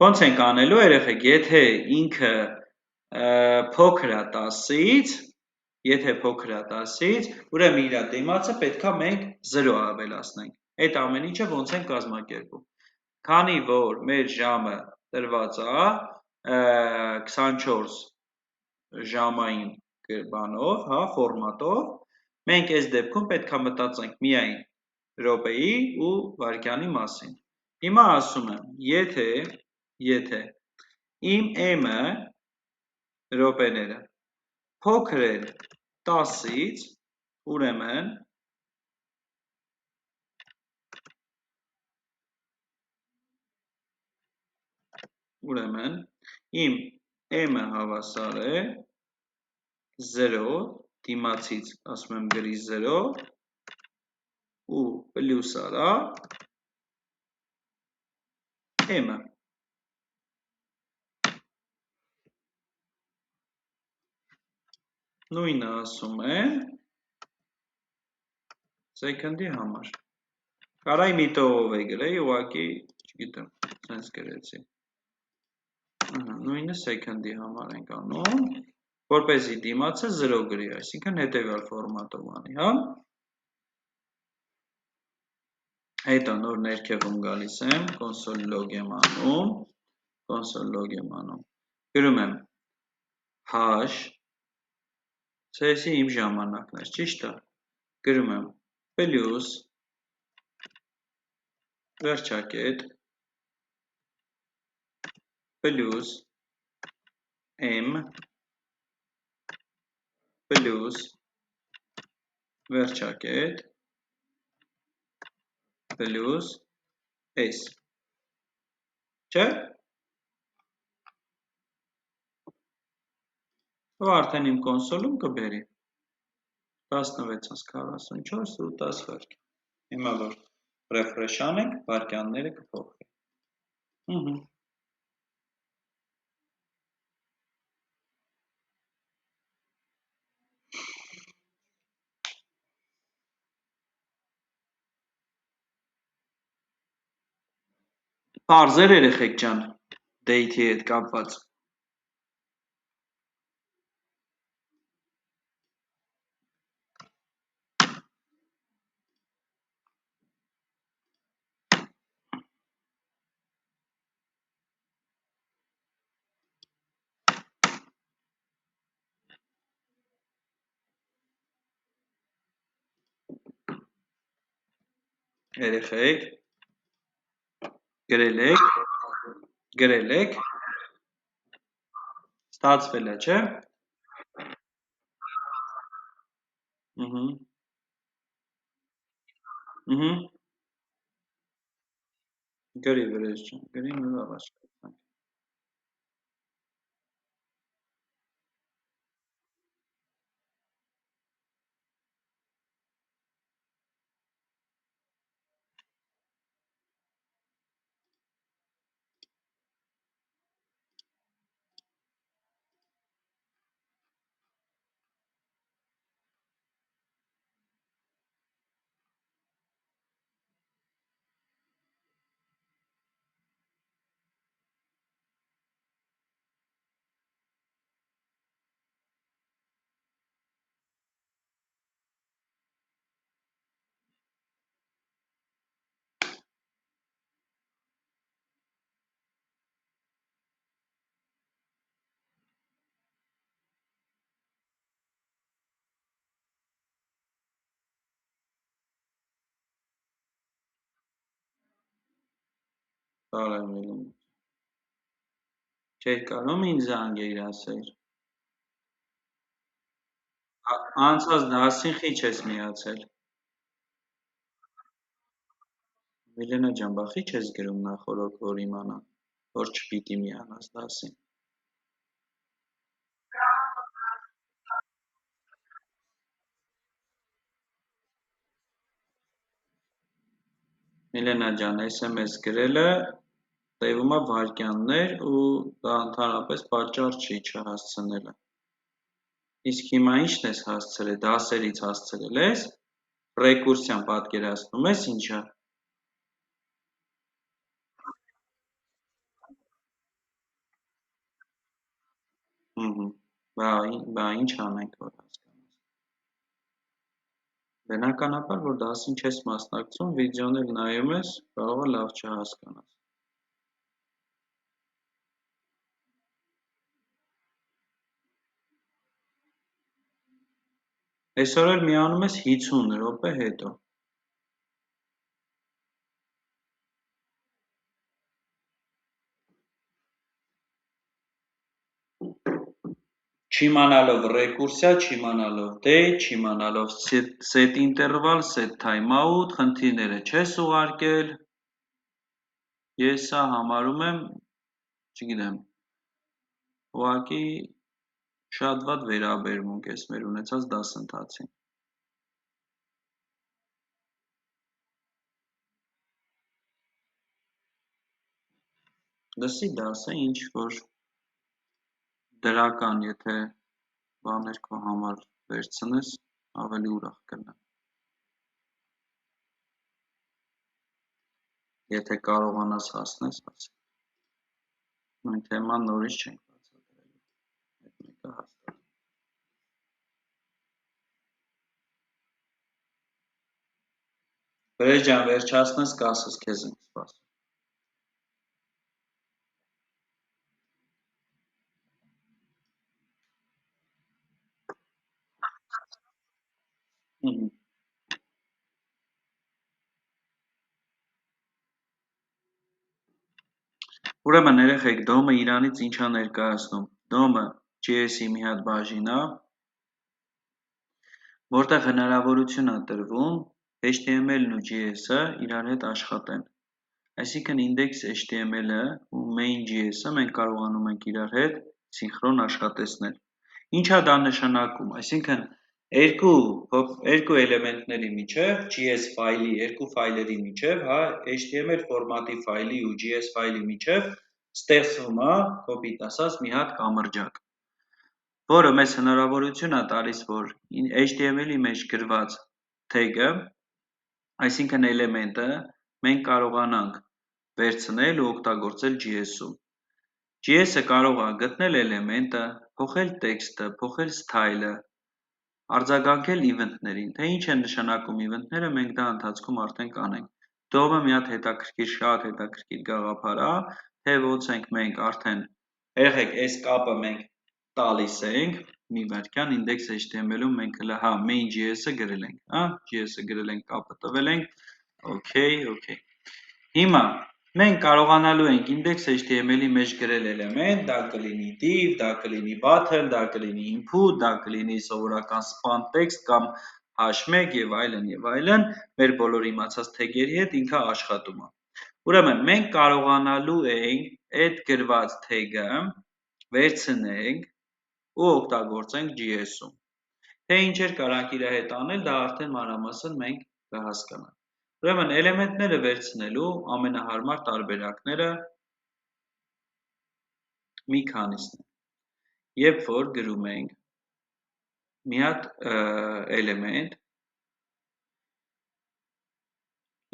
ոնց ենք անելու երեխեք, եթե ինքը փոքր է 10-ից, ուրեմն իր դիմացը պետք է մենք 0 ավելացնենք, այդ ամեն ինչը ոնց ենք կազմակերպում, քանի որ մեր ժամը տրված է 24 ժամային բանով, ֆորմատով, Մենք այս դեպքում պետք է մտածենք միայն րոպեի ու վայրկյանի մասին։ Հիմա ասում եմ, եթե իմ m-ը րոպեները փոքր է 10-ից, ուրեմն իմ m-ը հավասար է 0, դիմացից ասում եմ գրի 0 ու պլյուս արա m-ը։ Նույնը ասում եմ սեկնդի համար։ Կարայի մի տողով է գրեի, ուղղակի, չգիտեմ, սենց գրեցի։ Նույնը սեկնդի համար ենք անում, որպեսզի դիմացը 0 գրի, այսինքն հետևյալ ֆորմատով անի, հա։ Հետո նոր ներքևում գալիս եմ, կոնսոլ լոգ եմ անում, գրում եմ h, CS-ի իմ ժամանակն էր, ճիշտ է, գրում եմ պլյուս, վերջակետ, պլյուս m, պլյուս, վերջակետ, պլյուս s, չէ՞։ Ու արդեն իմ կոնսոլում կբերի 16:44 ու 10 վայրկյան։ Հիմա որ ռեֆրեշ անենք, վայրկյանները կփոխվի։ Պարզեր երեխեք ջան, date-ի հետ կապված։ Երեխեք, գրել եք, ստացվել է, չէ՞։ Գրի վրեժ ջան, գրի նոր առաջ կացանք։ Բարև, չէր կարում ինձ զանգեիր ասեր։ Անցած դասին խիչ ես միացել։ Միլենա ջան, բա խիչ ես գրում նախորդ, որ իմանա, որ չպիտի միանաս դասին։ Միլենա ջան, SMS գրելը տևում է վայրկյաններ ու դա ընդհանրապես պատճառ չի չհասցնելը։ Իսկ հիմա ի՞նչն ես հասցրել, դասերից հասցրել ես, ռեկուրսիան պատկերացնում ես ինչա։ Բա ինչ անենք, որ հասկանաս։ Բնականաբար, որ դասին չես մասնակցում, վիդեոն էլ նայում ես, կարող է լավ չհասկանաս։ Այսօր էլ միանում ես 50 րոպե հետո։ Չիմանալով ռեկուրսիա, չիմանալով date, չիմանալով set interval, set timeout, խնդիրները չես ուղարկել, ես սա համարում եմ, չգիտեմ, ուղղակի շատ վատ վերաբերմունք ես մեր ունեցած դասընթացին։ Լսի դասը ինչ որ դրական, եթե բաներ քո համար վերցնես, ավելի ուրախ կլինեմ։ Եթե կարողանաս հասնես, հաս։ Նույն թեման նորից չենք բացատրելու։ Այդ մեկը հաստատ։ Վրեժ ջան, վերջացնես կասես, քեզ ենք սպասում։ Ուրեմն երեխեք, DOM-ը իրանից ինչա ներկայացնում։ DOM-ը JS-ի մի հատ բաժին է, որտեղ հնարավորություն է տրվում HTML-ն ու JS-ը իրար հետ աշխատեն։ Այսինքն index.html-ը ու main.js-ը մենք կարողանում ենք իրար հետ սինխրոն աշխատեցնել։ Ինչա դա նշանակում, այսինքն երկու էլեմենտների միջև, JS ֆայլի, երկու ֆայլերի միջև, հա, HTML ֆորմատի ֆայլի ու JS ֆայլի միջև ստեղծվում է, կոպիտ ասած, մի հատ կամրջակ, որը մեզ հնարավորություն է տալիս, որ HTML-ի մեջ գրված tag-ը, այսինքն էլեմենտը, մենք կարողանանք վերցնել ու օգտագործել JS-ում։ JS-ը կարող է գտնել էլեմենտը, փոխել տեքստը, փոխել style-ը, արձագանքել event-ներին, թե ինչ են նշանակում event-ները, մենք դա ընթացքում արդեն կանենք։ DOM-ը մի հատ հետաքրքիր, շատ հետաքրքիր գաղափար է, թե ոնց ենք մենք արդեն, երեխեք, այս կապը մենք տալիս ենք, մի վայրկյան index.html-ում մենք հա main.js-ը գրել ենք, հա, JS-ը գրել ենք, կապը տվել ենք, okay։ Հիմա մենք կարողանալու ենք index.html-ի մեջ գրել էլեմենտ, դա կլինի div, դա կլինի button, դա կլինի input, դա կլինի սովորական span text կամ h1 եւ այլն, մեր բոլոր իմացած թեգերի հետ ինքը աշխատում է։ Ուրեմն մենք կարողանալու ենք այդ գրված թեգը վերցնենք ու օգտագործենք JS-ում։ Թե ինչեր կարանք իր հետ անել, դա արդեն մանրամասն մենք կհասկանանք։ Ուրեմն էլեմենտները վերցնելու ամենահարմար տարբերակները մի քանիսն են։ Երբ որ գրում ենք մի հատ էլեմենտ,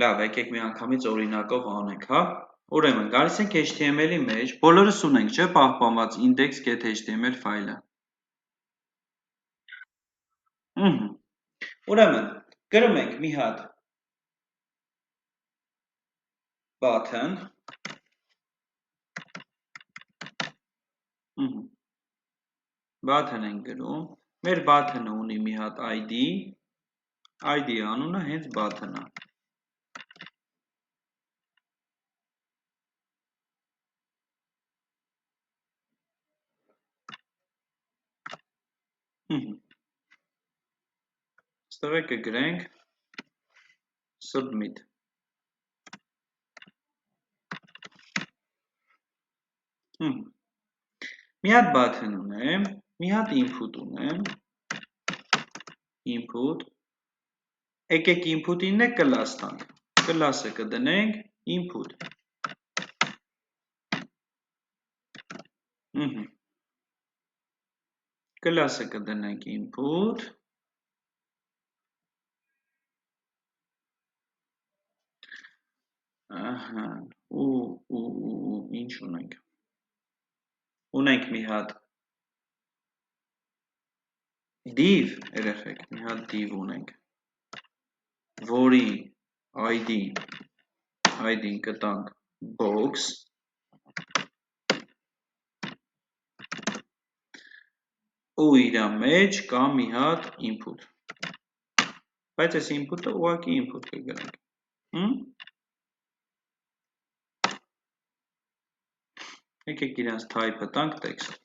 լավ, եկեք մի անգամից օրինակով անենք, հա։ Ուրեմն գալիս ենք HTML-ի մեջ, բոլորս ունենք, չէ՞, պահպանված index.html ֆայլը։ Ուրեմն գրում ենք մի հատ button, button ենք գրում, մեր button-ը ունի մի հատ ID, ID-ի անունը հենց button-ը։ Ստեղ կգրենք submit։ Մի հատ button ունեմ, մի հատ input ունեմ, input, եկեք input-ինն է class տանք, class-ը կդնենք input։ Class-ը կդնենք input, ինչ ունենք, ունենք մի հատ div, երեխեք, մի հատ div ունենք, որի ID-ին կտանք box, ու իրա մեջ կա մի հատ input, Բայց այս input-ը ուղղակի input կգրենք։ Եկեք իրանց type-ը տանք text։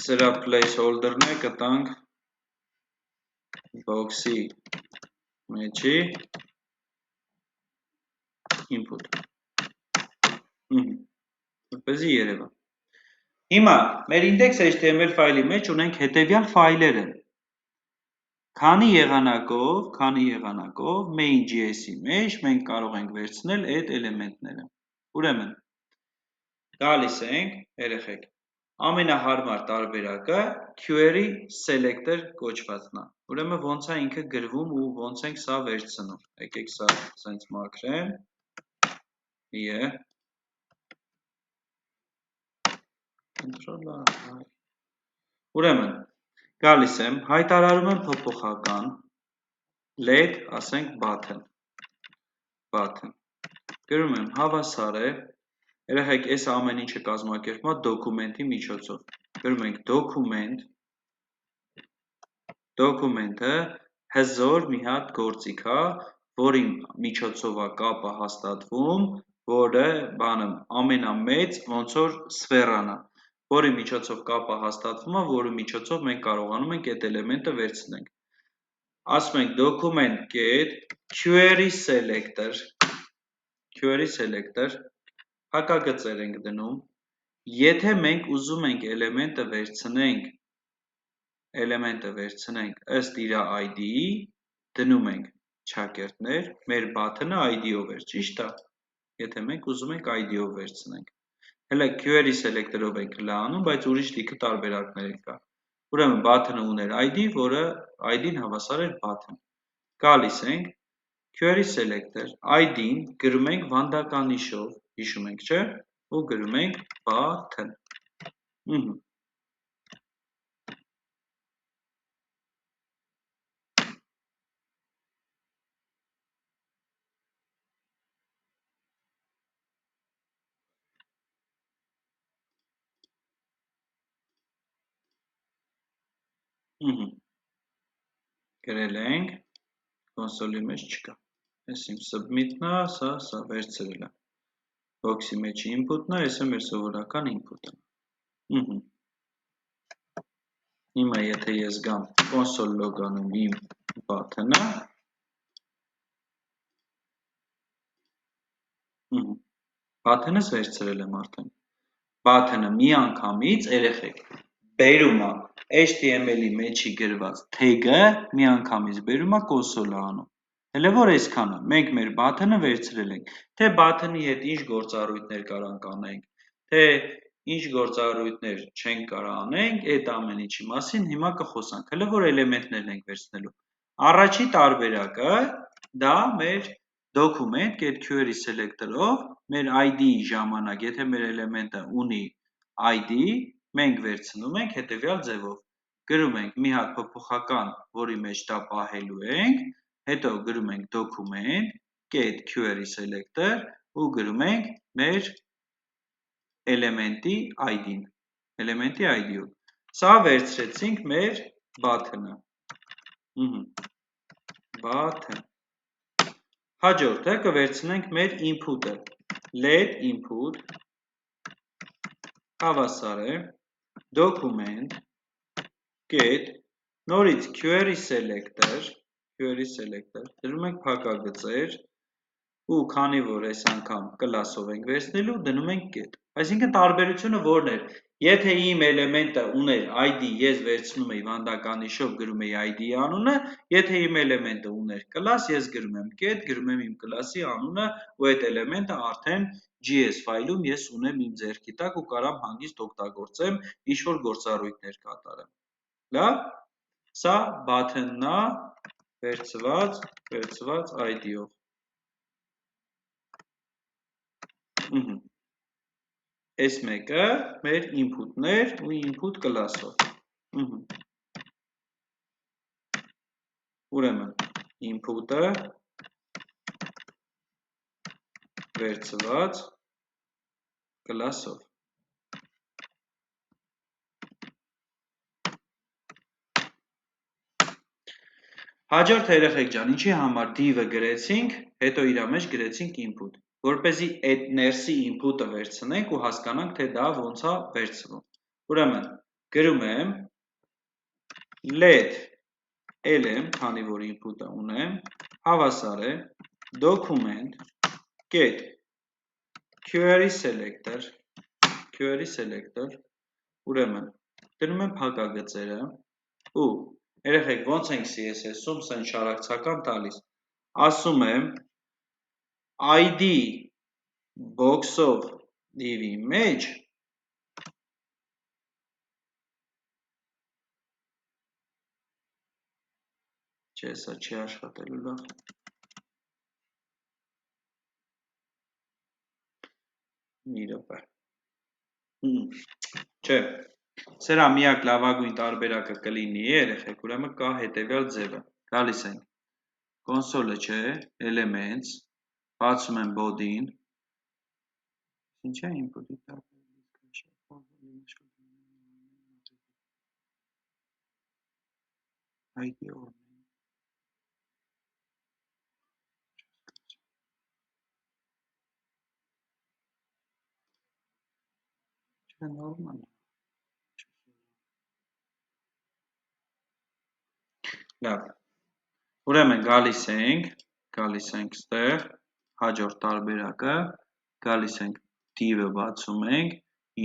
Սրա placeholder-ն է կտանք box-ի մեջի input։ Որպեսզի երևա։ Հիմա մեր index.html ֆայլի մեջ ունենք հետևյալ ֆայլերը։ Քանի եղանակով main.js-ի մեջ մենք կարող ենք վերցնել այդ էլեմենտները։ Ուրեմն գալիս ենք, երեխեք, ամենահարմար տարբերակը query selector կոչվածն է։ Ուրեմն ոնց է ինքը գրվում ու ոնց ենք սա վերցնում։ Եկեք սա սենց մաքրեմ։ Ուրեմն գալիս եմ, հայտարարում եմ փոփոխական let, ասենք button։ Գրում եմ հավասար է, երեխեք, այս ամեն ինչը կազմակերպվում է դոկումենտի միջոցով։ Գրում ենք դոկումենտը հզոր մի հատ գործիք է, որի միջոցով է կապը հաստատվում, որը ամենամեծ ոնց որ սֆերան է, որի միջոցով կապը հաստատվում է, որի միջոցով մենք կարողանում ենք այդ էլեմենտը վերցնենք։ Ասում ենք document.query selector հակագծեր ենք դնում, եթե մենք ուզում ենք էլեմենտը վերցնենք ըստ իր ID-ի, դնում ենք չակերտներ, մեր button-ը ID-ով էր, ճիշտ է, եթե մենք ուզում ենք ID-ով վերցնենք։ Հələ query selector-ով ենք լանում, բայց ուրիշ լիքը տարբերակներ կա։ Ուրեմն button-ը ուներ ID, որը ID-ն հավասար էր button։ Գալիս ենք query selector, ID-ն գրում ենք վանդականիշով, հիշում ենք, չէ՞, ու գրում ենք button։ Գրել ենք, կոնսոլի մեջ չկա։ Այս իմ submit-ն է, սա վերցրել է։ Box-ի մեջ input-ն է, այս է մեր սովորական input-ը։ Հիմա եթե ես գամ console log-անում իմ button-ը, button-ս վերցրել եմ արդեն։ Button-ը մի անգամից, երեխեք, բերում է HTML-ի մեջի գրված tag-ը, մի անգամից բերում է console-ը անում։ Հələ որ այսքանը, մենք մեր button-ը վերցրել ենք, թե button-ի հետ ինչ գործառույթներ կարանք անենք, թե ինչ գործառույթներ չենք կարող անենք, այդ ամեն ինչի մասին հիմա կխոսանք, հələ որ էլեմենտներն ենք վերցնելու։ Առաջի տարբերակը դա մեր document.query selector-ով մեր ID-ի ժամանակ, եթե մեր էլեմենտը ունի ID, մենք վերցնում ենք հետևյալ ձևով։ Գրում ենք մի հատ փոփոխական, որի մեջ դա պահելու ենք, հետո գրում ենք document.query selector ու գրում ենք մեր էլեմենտի ID-ն, էլեմենտի ID-ով։ Սա վերցրեցինք մեր button-ը։ Հաջորդը կվերցնենք մեր input-ը։ Let input հավասար է document get նորից query selector դնում ենք փակագծեր ու քանի որ այս անգամ կլասով ենք վերցնելու դնում ենք get։ Այսինքն տարբերությունը որն էր, եթե իմ էլեմենտը ուներ ID, ես վերցնում էի վանդականիշով գրում էի ID-ի անունը, եթե իմ էլեմենտը ուներ կլաս, ես գրում եմ get, գրում եմ իմ կլասի անունը ու այդ էլեմենտը արդեն JS ֆայլում ես ունեմ իմ ձեռքի տակ ու կարամ հանգիստ օգտագործեմ, ինչ-որ գործառույթներ կատարեմ։ Լավ, սա button-ն է վերցված ID-ով։ Այս մեկը մեր input-ն էր ու input կլասով։ Ուրեմն input-ը վերցված կլասով։ Հաջորդ երեխեք ջան, ինչի համար div-ը գրեցինք, հետո իր մեջ գրեցինք input, որպեսզի այդ ներսի input-ը վերցնենք ու հասկանանք, թե դա ոնց է վերցվում։ Ուրեմն, գրում եմ let lm, քանի որ input-ը ունեմ, հավասար է document get query selector, ուրեմն, դնում եմ փակագծերը ու երեխեք ոնց ենք CSS-ում սեն շարակցական տալիս, ասում եմ ID box-ով div-ի մեջ չէ, սա չի աշխատելու լավ։ Մի րոպե։ Չէ, սրա միակ լավագույն տարբերակը կլինի երեխեք, ուրեմն կա հետևյալ ձևը։ Գալիս ենք կոնսոլը չէ, elements, բացում եմ body-ին։ Ինչ է input-ի ID or նորմալ է։ Լավ։ Ուրեմն գալիս ենք ստեղ, հաջորդ տարբերակը, գալիս ենք div-ը բացում ենք,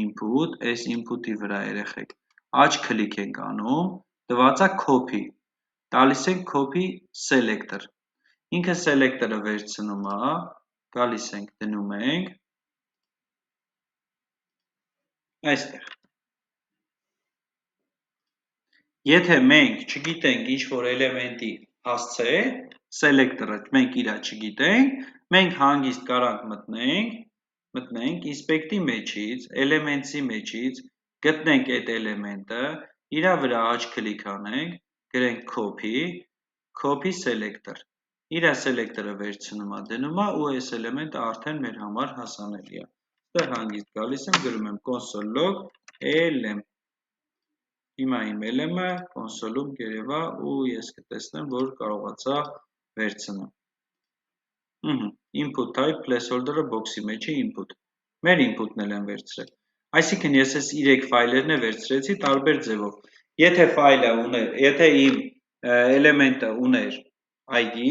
input, այս input-ի վրա երեխեք, աջ քլիկ ենք անում, տվածա copy, տալիս ենք copy selector, ինքը selector-ը վերցնում է, գալիս ենք դնում ենք, այստեղ։ Եթե մենք չգիտենք ինչ-որ էլեմենտի հասցե, selector-ը մենք իրա չգիտենք, մենք հանգիստ կարանք մտնենք inspect-ի մեջից, elements-ի մեջից, գտնենք այդ էլեմենտը, իրա վրա աջ քլիկ անենք, գրենք copy selector, իրա selector-ը վերցնում է, դնում է ու այս էլեմենտը արդեն մեր համար հասանելի է։ Ստեղ հանգիստ գալիս եմ, գրում եմ console log lm, հիմա իմ lm-ը կոնսոլում կերևա ու ես կտեսնեմ, որ կարողացա վերցնեմ։ Input type placeholder-ը box-ի մեջ է input, մեր input-ն էլ եմ վերցրել։ Այսինքն ես այս 3 ֆայլերն է վերցրեցի տարբեր ձևով։ Եթե ֆայլը ուներ, եթե իմ էլեմենտը ուներ ID,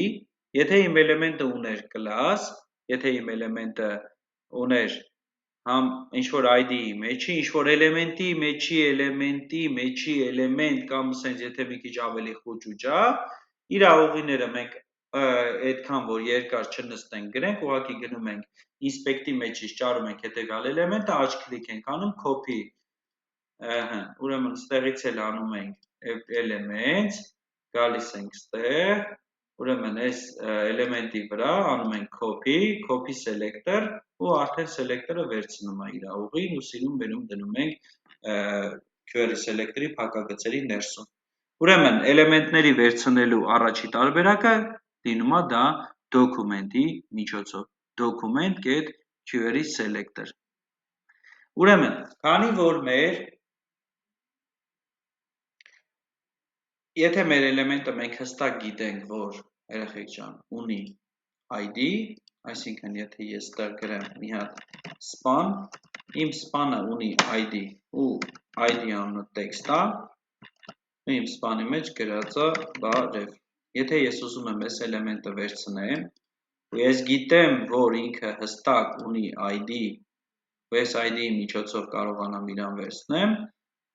եթե իմ էլեմենտը ուներ class, եթե իմ էլեմենտը ուներ համ ինչ-որ ID-ի մեջի, ինչ-որ էլեմենտի մեջի էլեմենտ կամ սենց եթե մի քիչ ավելի խուճուճա, իրա ուղիները մենք այդքան որ երկար չնստենք գրենք, ուղղակի գնում ենք inspect-ի մեջից ճարում ենք հետևյալ էլեմենտը, աջ քլիկ ենք անում copy, ուրեմն ստեղից էլ անում ենք elements, գալիս ենք ստեղ, ուրեմն այս էլեմենտի վրա անում ենք copy selector ու արդեն selector-ը վերցնում է իր ուղին ու սիրուն բերում դնում ենք query selector-ի փակագծերի ներսում։ Ուրեմն էլեմենտների վերցնելու առաջի տարբերակը լինում է դա document-ի միջոցով, document get query selector։ Ուրեմն, քանի որ եթե մեր էլեմենտը մենք հստակ գիտենք, որ երեխեք ջան ունի ID, այսինքն եթե ես ստեղ գրեմ մի հատ span, իմ span-ը ունի ID ու ID անունը text է, իմ span-ի մեջ գրած է բարև։ Եթե ես ուզում եմ այս էլեմենտը վերցնեմ, ու ես գիտեմ, որ ինքը հստակ ունի ID, ու այս ID-ի միջոցով կարողանամ իրան վերցնեմ,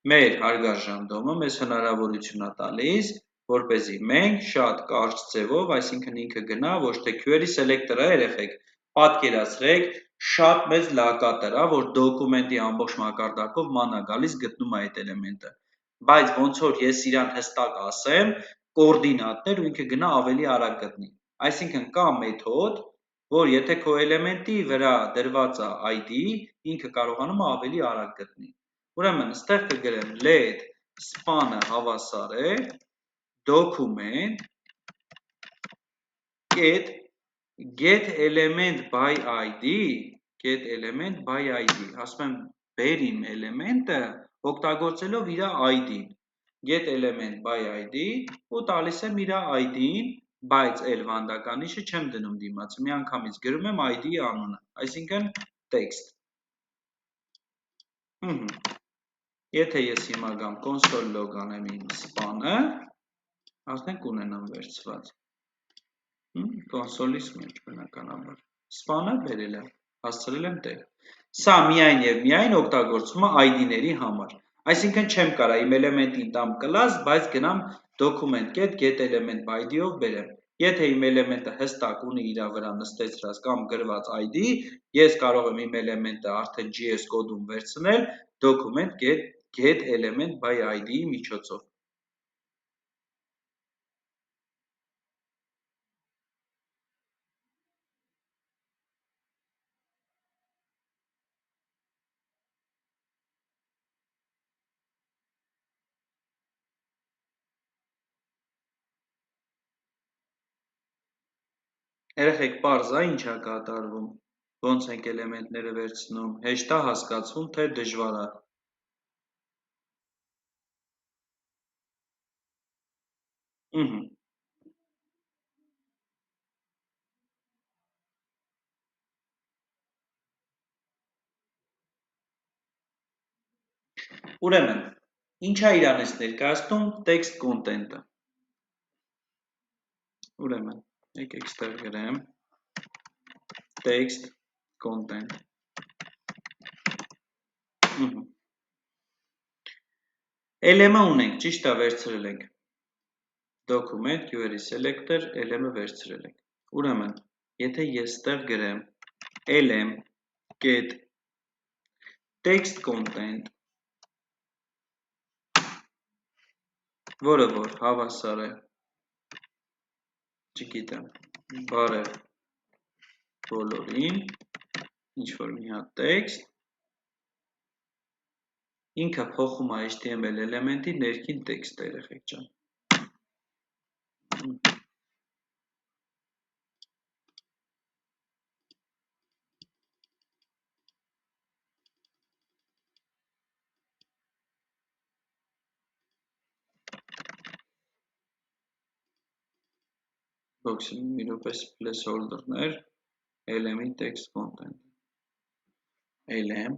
մեր հարգարժան դոմը մեզ հնարավորություն է տալիս, որպեսզի մենք շատ կարճ ձևով, այսինքն ինքը գնա, ոչ թե query selector-ը երեխեք, պատկերացրեք, շատ մեծ լակատր է, որ դոկումենտի ամբողջ մակարդակով ման է գալիս, գտնում է այդ էլեմենտը, բայց ոնց որ ես իրան հստակ ասեմ, կոորդինատներ ու ինքը գնա ավելի արագ գտնի, այսինքն կա մեթոդ, որ եթե քո էլեմենտի վրա դրված է ID, ինքը կարողանում է ավելի արագ գտնի։ Ուրեմն, ստեղ կգրեմ let span-ը հավասար է document get get element by ID, ասում եմ բեր իմ էլեմենտը օգտագործելով իր ID-ն, get element by ID ու տալիս եմ իր ID-ին, բայց էլ վանդականիշը չեմ դնում դիմաց, մի անգամից գրում եմ ID-ի անունը, այսինքն text։ Եթե ես հիմա գամ console log անեմ իմ span-ը, արդեն կունենամ վերցված։ Կոնսոլիս մեջ բնականաբար սպանը բերել եմ, հասցրել եմ տեղ։ Սա միայն եւ միայն օգտագործվում է ID-ների համար։ Այսինքն չեմ կարա իմ էլեմենտին տամ class, բայց գնամ document.get element by ID-ով բերեմ։ Եթե իմ էլեմենտը հստակ ունի իր վրա նստեցրած կամ գրված ID, ես կարող եմ իմ էլեմենտը արդեն JS կոդում վերցնել document.get element by ID-ի միջոցով։ Երեխեք պարզ է ինչ է կատարվում, ոնց ենք էլեմենտները վերցնում, հեշտ է հասկացվում, թե դժվար է։ Ուրեմն, ինչ է իրանից ներկայացնում text content-ը։ Ուրեմն, եկեք ստեղ գրեմ text content։ LM-ը ունենք, ճիշտ է վերցրել ենք։ Document, query selector, LM-ը վերցրել ենք։ Ուրեմն, եթե ես ստեղ գրեմ LM get text content, որը որ հավասար է, չգիտեմ, բարև բոլորին, ինչ-որ մի հատ text, ինքը փոխում է HTML էլեմենտի ներքին տեքստը, երեխեք ջան։ Բոքսի մի րոպես placeholder-ներ, LM-ի text content։ LM,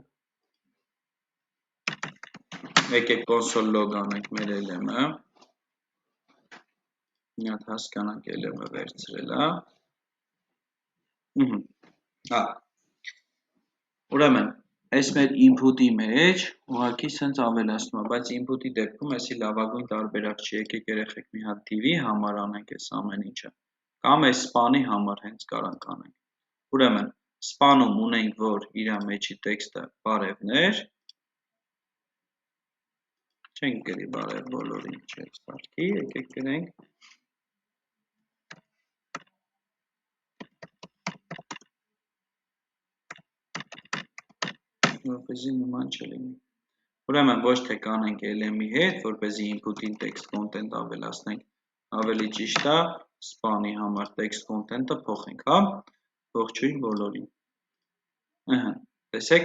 եկեք console log անենք մեր LM-ը, մի հատ հասկանանք LM-ը վերցրել է։ Ուրեմն, այս մեր input-ի մեջ ուղղակի սենց ավելացնում է, բայց input-ի դեպքում էսի լավագույն տարբերակ չի, եկեք երեխեք մի հատ div-ի համար անենք այս ամեն ինչը, կամ այս span-ի համար հենց կարանք անենք։ Ուրեմն, span-ում ունենք, որ իր մեջի տեքստը բարևներ, չենք գրի բարև բոլորին, չեք սարքի, եկեք գրենք որպեսզի նման չլինի։ Ուրեմն ոչ թե կանենք LM-ի հետ, որպեսզի input-ին text content ավելացնենք, ավելի ճիշտ է span-ի համար text content-ը փոխենք, հա, ողջույն բոլորին։ Տեսեք,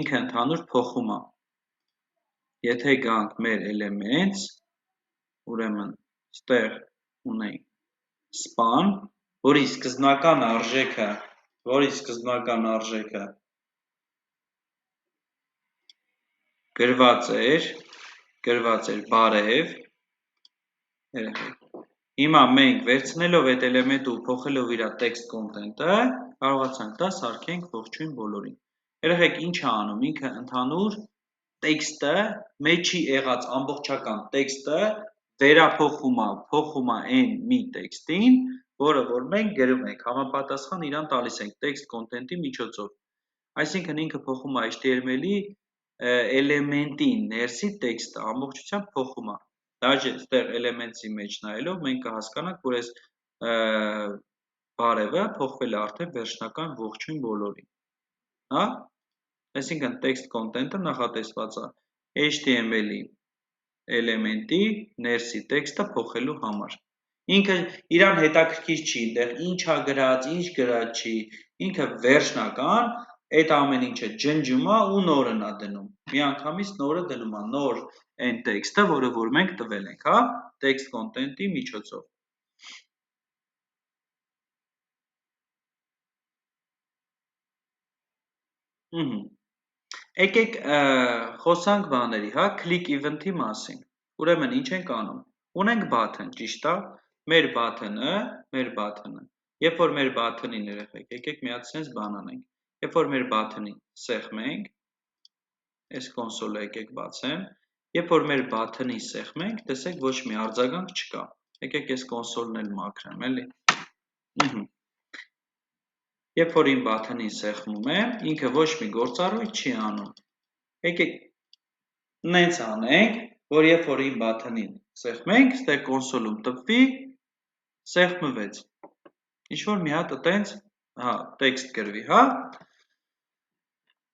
ինքը ընդհանուր փոխում է։ Եթե գանք մեր elements, ուրեմն ստեղ ունենք span, որի սկզբնական արժեքը գրված էր բարև, հիմա մենք վերցնելով այդ էլեմենտը ու փոխելով իր text content-ը, կարողացանք դա սարքենք ողջույն բոլորին։ Երեխեք ինչ է անում, ինքը ընդհանուր տեքստը, մեջի եղած ամբողջական տեքստը վերափոխում է այն մի տեքստին, որը որ մենք գրում ենք, համապատասխան իրան տալիս ենք text content-ի միջոցով։ Այսինքն ինքը փոխում է HTML-ի էլեմենտի ներսի տեքստը ամբողջությամբ փոխում է։ Դաժե ստեղ elements-ի մեջ նայելով մենք կհասկանանք, որ այս բարևը փոխվել է արդեն վերջնական ողջույն բոլորին։ Հա? Այսինքն text content-ը նախատեսված է HTML-ի էլեմենտի ներսի տեքստը փոխելու համար։ Ինքը իրան հետաքրքիր չի, այնտեղ ինչ է գրած, ինչ գրած չի, ինքը վերջնական այդ ամեն ինչը ջնջում է ու նորն է դնում։ Միանգամից նորը դնում է, նոր այն տեքստը, որը որ մենք տվել ենք, հա, text content-ի միջոցով։ Եկեք խոսանք բաների, հա, click event-ի մասին։ Ուրեմն ինչ ենք անում։ Ունենք button, ճիշտ է, մեր button-ը, երբ որ մեր button-ին երեխեք, եկեք մի հատ sense բան անենք։ Երբ որ մեր button-ին սեղմենք, այս կոնսոլը եկեք բացեմ, երբ որ մեր button-ին սեղմենք, տեսեք ոչ մի արձագանք չկա։ Եկեք այս կոնսոլն էլ մաքրեմ, էլի։ Երբ որ իմ button-ին սեղմում եմ, ինքը ոչ մի գործառույթ չի անում։ Եկեք նենց անենք, որ երբ որ իմ button-ին սեղմենք, ստեղ կոնսոլում տպվի, սեղմվեց։ Ինչ-որ մի հատ տենց, հա, տեքստ գրվի, հա։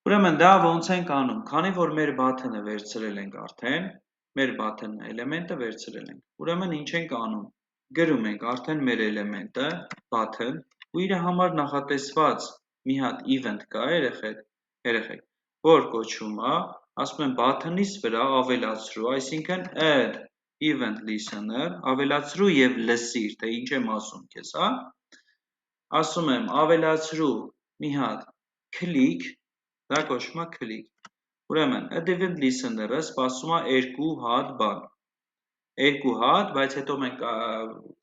Ուրեմն դա ոնց ենք անում, քանի որ մեր button-ը վերցրել ենք արդեն, մեր button-ը էլեմենտը վերցրել ենք։ Ուրեմն ինչ ենք անում, գրում ենք արդեն մեր էլեմենտը, button, ու իր համար նախատեսված մի հատ event կա, երեխեք, որ կոչվում է, ասում եմ button-ից վրա ավելացրու, այսինքն add event listener, ավելացրու եւ լսիր, թե ինչ եմ ասում քեզ, հա։ Ասում եմ ավելացրու մի հատ click, դա կոչվում է click։ Ուրեմն add event listener-ը սպասում է 2 հատ բան։ 2 հատ, բայց հետո մենք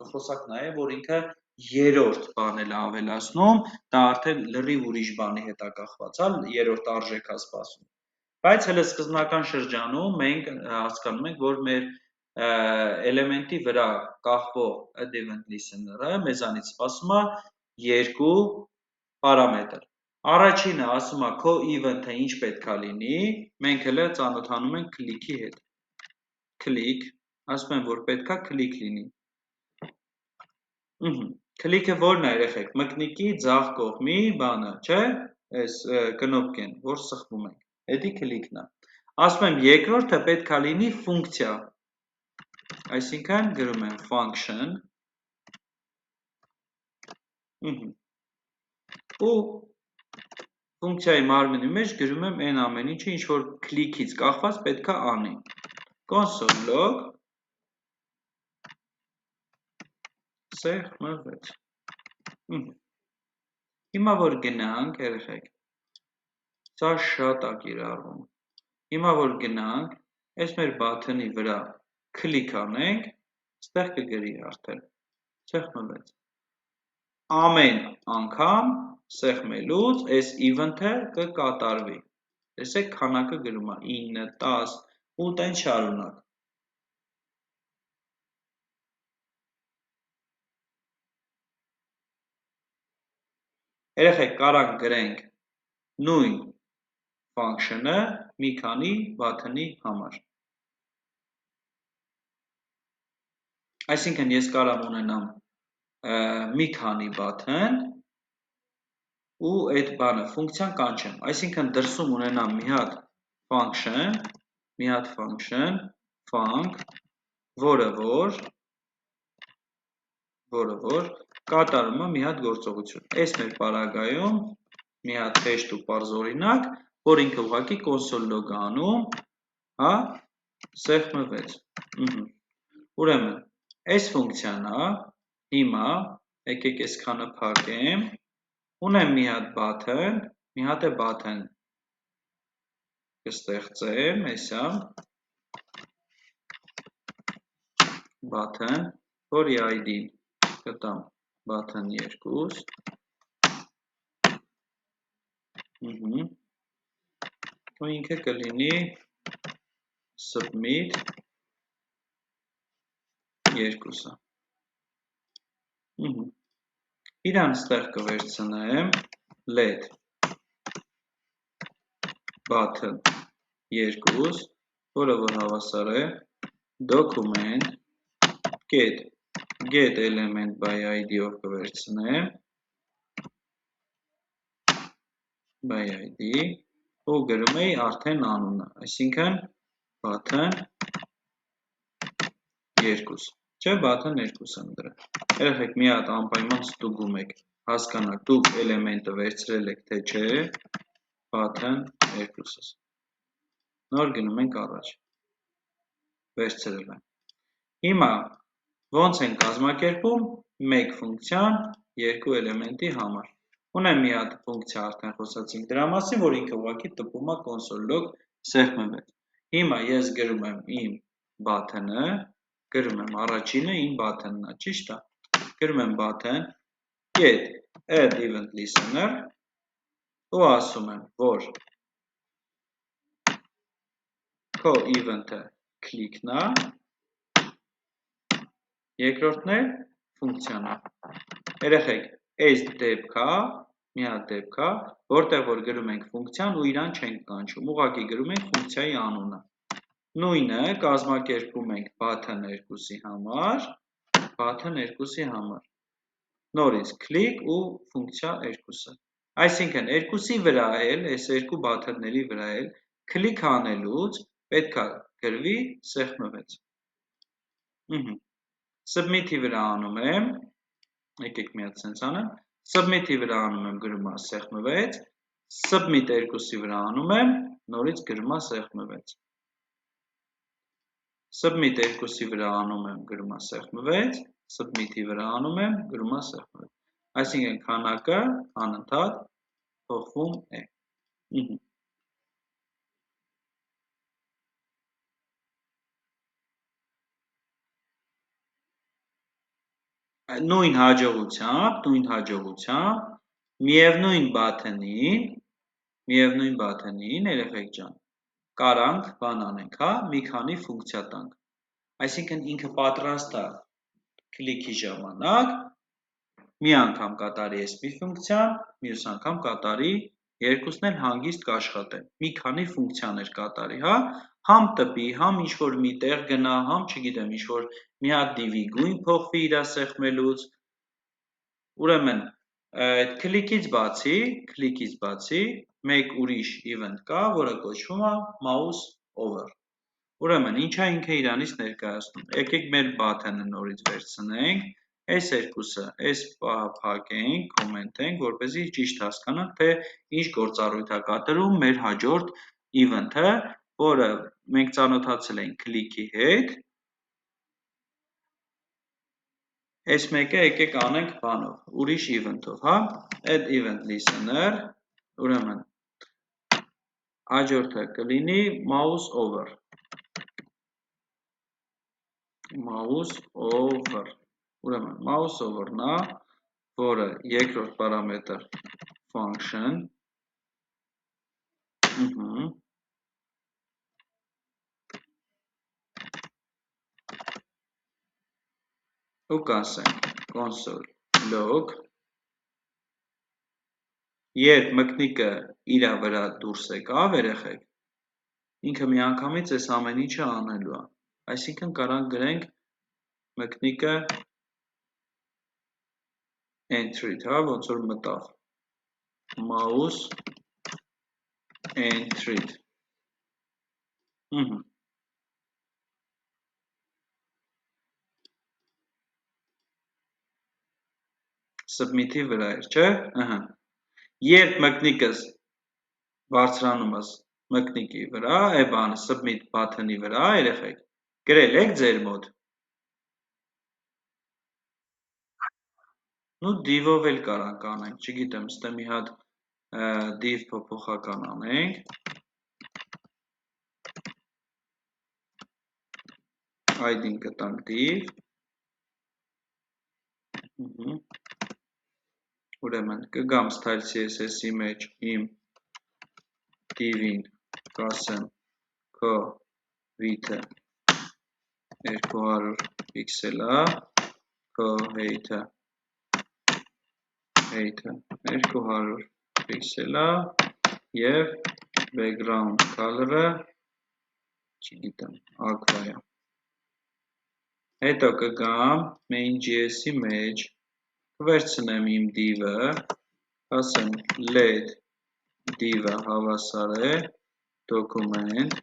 խոսակ նայել, որ ինքը երրորդ բան էլ ավելացնում, դա արդեն լրիվ ուրիշ բանի հետ է կախված, երրորդ արժեք է սպասում։ Բայց հələ սկզբնական շրջանում մենք հասկանում ենք, որ մեր էլեմենտի վրա կախվող add event listener-ը մեզանից սպասում է 2 պարամետր։ Առաջինը ասում է քո event-ը ինչ պետք է լինի, մենք հələ ծանոթանում ենք click-ի հետ։ Click, ասում եմ, որ պետք է click լինի։ Click-ը որն է երեխեք, մկնիկի ձախ կողմի բանը, չէ, այս կնոպկեն, որ սխվում ենք, հետի click-ն է։ Ասում եմ երկրորդը պետք է լինի ֆունկցիա, այսինքն գրում եմ function, ու ֆունկցիայի մարմինի մեջ գրում եմ այն ամեն ինչը, ինչ որ click-ից կախված պետք է անի։ Console log սեղմվեց։ Հիմա որ գնանք, երեխեք, սա շատ է կիրառվում։ Հիմա որ գնանք, այս մեր button-ի վրա click անենք, ստեղ կգրի արդեն, սեղմվեց։ Ամեն անգամ սեղմելուց այս event-ը կկատարվի։ Տեսեք քանակը գրում է 9, 10 ու տենց շարունակ։ Երեխեք կարանք գրենք նույն function-ը մի քանի button-ի համար։ Այսինքն ես կարամ ունենամ մի քանի button ու այդ բանը ֆունկցիան կանչեմ։ Այսինքն դրսում ունենամ մի հատ function, func, որը որ կատարում է մի հատ գործողություն։ Այս մեր պարագայում մի հատ հեշտ ու պարզ օրինակ, որ ինքը ուղղակի console log անում, հա, սեղմվեց։ Ուրեմն, այս ֆունկցիան է, հիմա եկեք այսքանը փակեմ, ունեմ մի հատ button, մի հատ է button կստեղծեմ, այսա button, որի ID-ն կտամ button 2, ու ինքը կլինի submit 2-ը։ Իրան ստեղ կվերցնեմ let button 2, որը որ հավասար է document get element by ID-ով կվերցնեմ by ID ու գրում էի արդեն անունը, այսինքն button 2։ Չէ, button 2 եմ դրել։ Երեխեք մի հատ անպայման ստուգում եք, հասկանաք, դուք էլեմենտը վերցրել եք, թե չէ, button 2-ս։ Նոր գնում ենք առաջ։ Վերցրել եմ։ Հիմա ոնց են կազմակերպում մեկ ֆունկցիան երկու էլեմենտի համար։ Ունեմ մի հատ ֆունկցիա արդեն խոսացինք դրա մասին, որ ինքը ուղղակի տպում է console log սեղմվել։ Հիմա ես գրում եմ իմ button-ը, գրում եմ առաջինը իմ button-ն է, ճիշտ է։ Գրում եմ button get add event listener ու ասում եմ, որ քո event-ը click-ն է, երկրորդն է ֆունկցիան է։ Երեխեք, այս դեպքա, մի հատ դեպքա, որտեղ որ գրում ենք ֆունկցիան ու իրան չենք կանչում, ուղղակի գրում ենք ֆունկցիայի անունը։ Նույնը կազմակերպում ենք button 2-ի համար, button 2-ի համար։ Նորից click ու ֆունկցիա 2-ը։ Այսինքն 2-ի վրա էլ, այս երկու button-ների վրա էլ click անելուց պետք է գրվի սեղմվեց։ Submit-ի վրա անում եմ, եկեք մի հատ սենց անեմ, submit-ի վրա անում եմ գրում է սեղմվեց, submit 2-ի վրա անում եմ, նորից գրում է սեղմվեց։ Submit 2-ի վրա անում եմ գրում է սեղմվեց, submit-ի վրա անում եմ գրում է սեղմվեց։ Այսինքն քանակը անընդհատ փոխվում է։ Նույն հաջողությամբ միևնույն button-ին, երեխեք ջան, կարանք բան անենք, հա, մի քանի ֆունկցիա տանք։ Այսինքն ինքը պատրաստ է click-ի ժամանակ մի անգամ կատարի այս մի ֆունկցիան, մյուս անգամ կատարի, երկուսն էլ հանգիստ կաշխատեն։ Մի քանի ֆունկցիաներ կատարի, հա, համ տպի, համ ինչ-որ մի տեղ գնա, համ չգիտեմ, ինչ-որ մի հատ div-ի գույն փոխվի իր սեղմելուց։ Ուրեմն, այդ click-ից բացի, մեկ ուրիշ event կա, որը կոչվում է mouse over։ Ուրեմն, ինչա ինքը իրանից ներկայացնում։ Եկեք մեր button-ը նորից վերցնենք, այս երկուսը, այս փակենք, կոմենտենք, որպեսզի ճիշտ հասկանանք, թե ինչ գործառույթ է կատարում մեր հաջորդ event-ը, որը մենք ծանոթացել ենք click-ի հետ։ Այս մեկը եկեք անենք բանով, ուրիշ event-ով, հա, add event listener, ուրեմն, հաջորդը կլինի mouse over, ուրեմն, mouse over-ն է, որը երկրորդ պարամետր function, ու կասենք console log, երբ մկնիկը իրա վրա դուրս եկավ, երեխեք, ինքը միանգամից այս ամեն ինչը անելու է, այսինքն կարանք գրենք մկնիկը entry-դ, հա, ոնց որ մտավ, mouse entry-դ, submit-ի վրա էր, չէ, երբ մկնիկս բարձրանում ես մկնիկի վրա, submit button-ի վրա, երեխեք, գրել եք ձեր մոտ, նու div-ով էլ կարանք անենք, չգիտեմ, ստե մի հատ div փոփոխական անենք, ID-ն կտանք div, ուրեմն կգամ style CSS-ի մեջ իմ div-ին կասեմ քո width-ը 200 պիքսել է, քո height-ը 200 պիքսել է և background color-ը չգիտեմ, aqua է։ Հետո կգամ main.js-ի մեջ, կվերցնեմ իմ div-ը, ասեմ let div-ը հավասար է document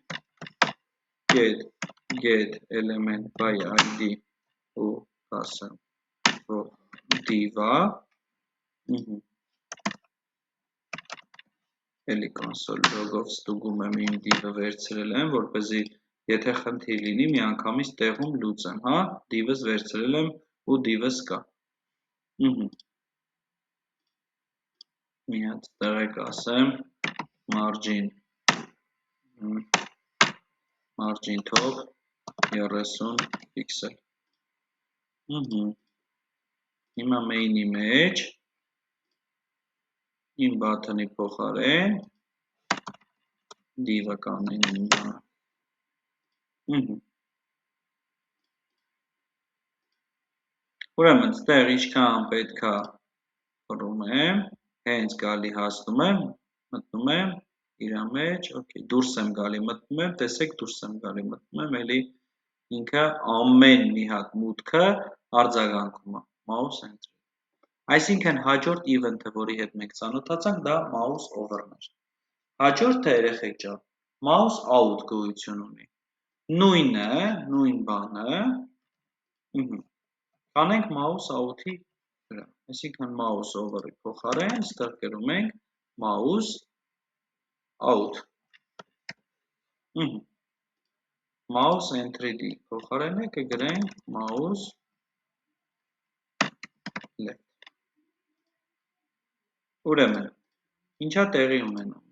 get element by ID ու կասեմ, որ div-ը, էլի կոնսոլ լոգով ստուգում եմ իմ div-ը վերցրել եմ, որպեսզի եթե խնդիր լինի, միանգամից տեղում լուծեմ, հա, div-ս վերցրել եմ ու div-ս կա, մի հատ տեղեկ ասեմ, margin top 30 pixel, հիմա main-ի մեջ, իմ button-ի փոխարեն, div-ը կանենք իմ բանը, ուրեմն ստեղ ինչքան պետքա խրում եմ, հենց գալի հասնում եմ, մտնում եմ իրա մեջ, դուրս եմ գալի մտնում եմ, տեսեք դուրս եմ գալի մտնում եմ, էլի ինքը ամեն մի հատ մուտքը արձագանքում է, mouse enter, այսինքն հաջորդ event-ը, որի հետ մենք ծանոթացանք, դա mouse over-ն էր, հաջորդը երեխեք ջան, mouse out գոյություն ունի, նույն բանը, կանենք mouse out-ի վրա, այսինքն mouse over-ի փոխարեն, ստեղ գրում ենք mouse out, mouse entry-ի փոխարենը կգրենք mouse left, ուրեմն, ինչա տեղի ունենում,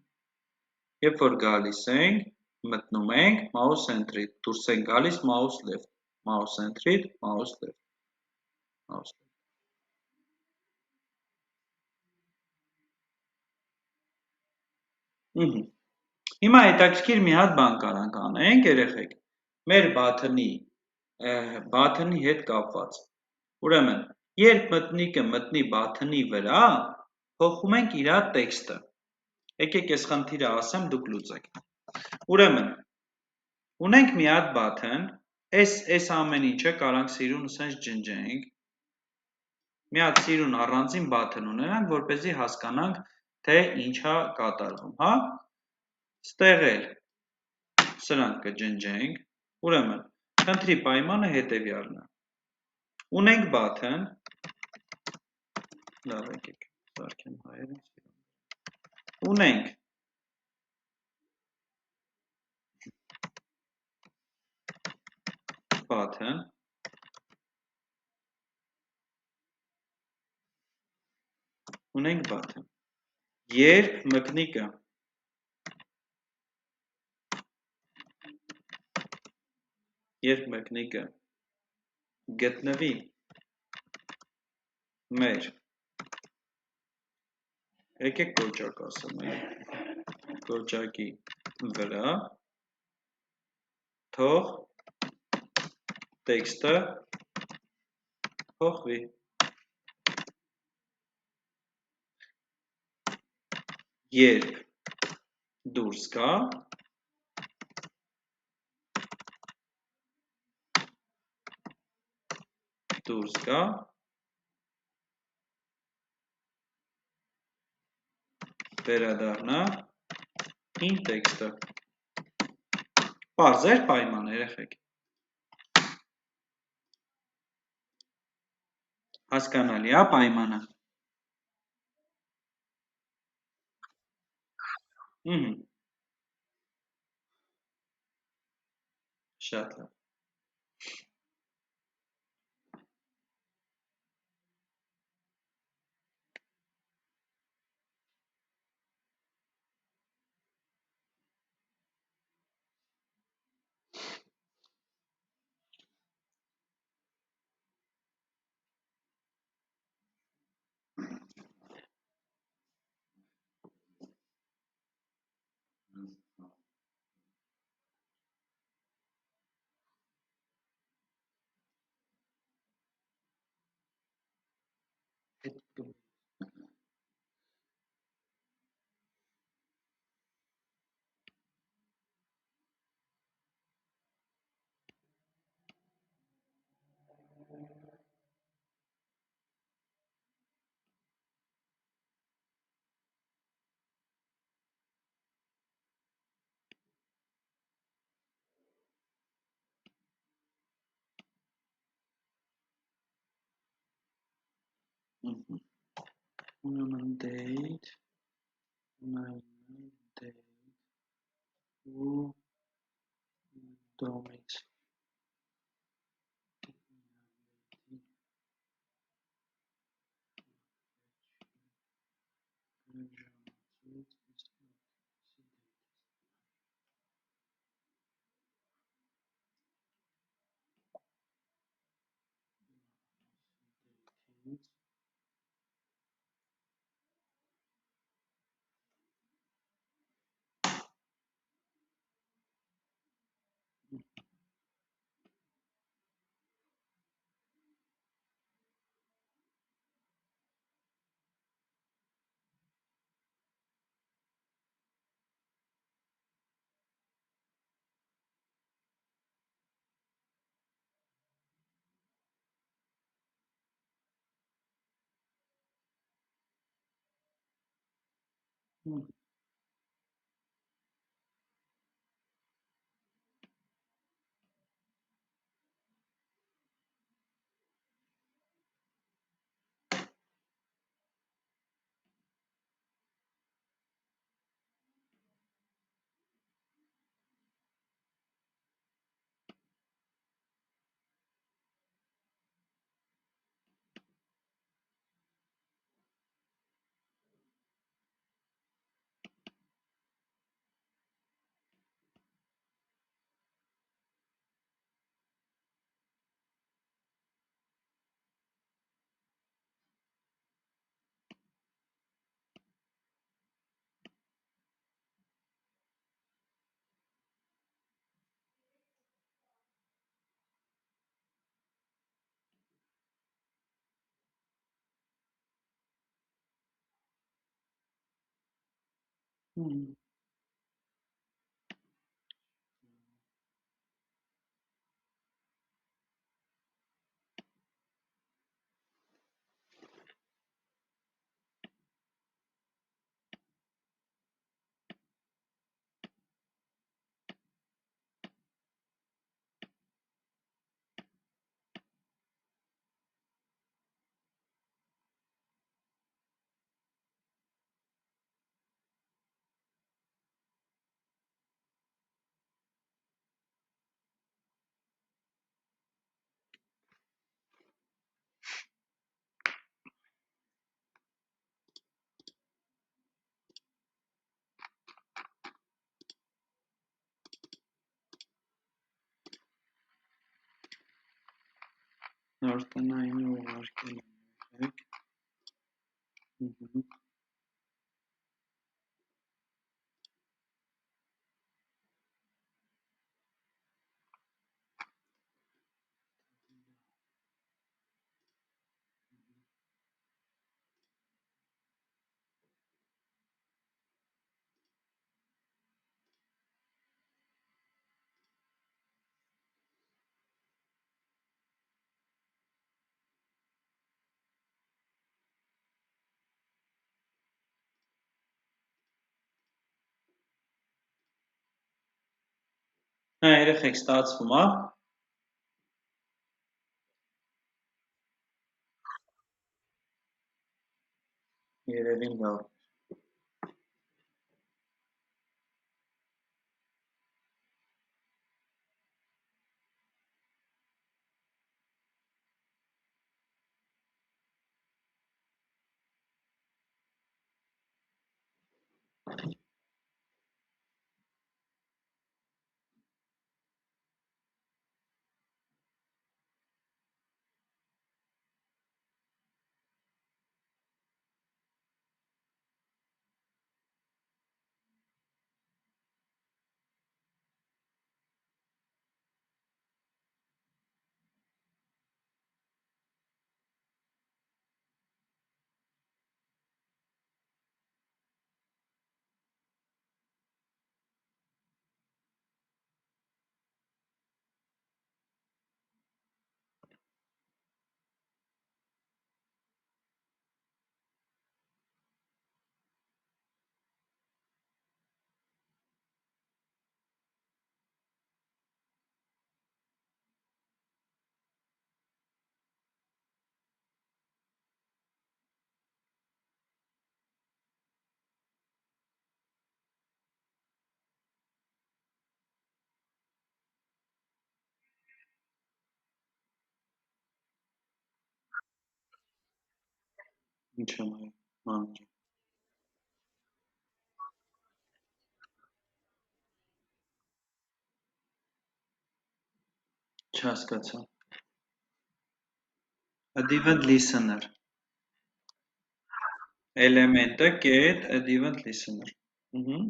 երբ որ գալիս ենք, մտնում ենք, mouse entry, դուրս ենք գալիս mouse left, mouse entry, mouse left, mouse left. Հիմա հետաքրքիր մի հատ բան կարանք անենք, երեխեք, մեր button-ի հետ կապված, ուրեմն, երբ մտնիկը մտնի button-ի վրա, փոխում ենք իրա տեքստը, եկեք ես խնդիրը ասեմ, դուք լուծեք, ուրեմն, ունենք մի հատ button, այս ամեն ինչը կարանք սիրուն սենց ջնջենք, մի հատ սիրուն առանձին button ունենանք, որպեսզի հասկանանք, թե ինչա կատարվում, հա, ստեղ էլ սրանք կջնջենք, ուրեմն, խնդրի պայմանը հետևյալն է, ունենք button, լավ եկեք, սարքեմ հայերեն սիրուն, ունենք button, երբ մկնիկը գտնվի մեր, եկեք կոճակ ասեմ, կոճակի վրա, թող տեքստը փոխվի, երբ դուրս գա, վերադառնա իմ տեքստը, պարզ էր պայմանը երեխեք, հասկանալի է պայմանը, շատ լավ, ուրեմն date date ու դոմից Արտանայինը ուղարկել եք երեխեք ստացվում է երևին լավ Ինչ եմ այ մանր։ Չհասկացա։ A event listener։ Էլեմենտը get a event listener։ Ահա։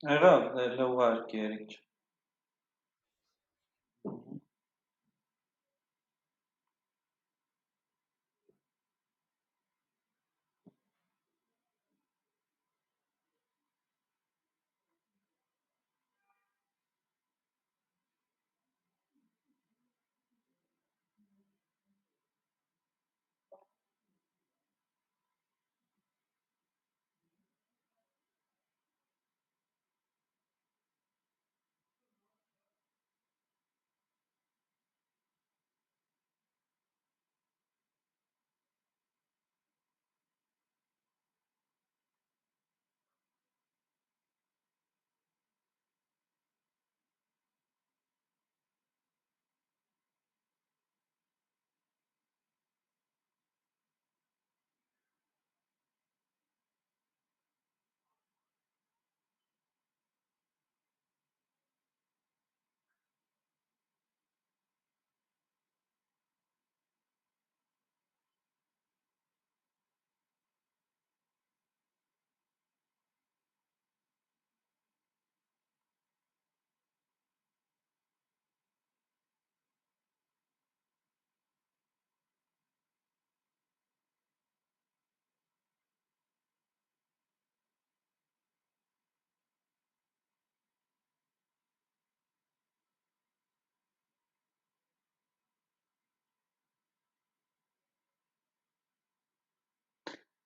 Եղավ, հələ ուղարկի երիք։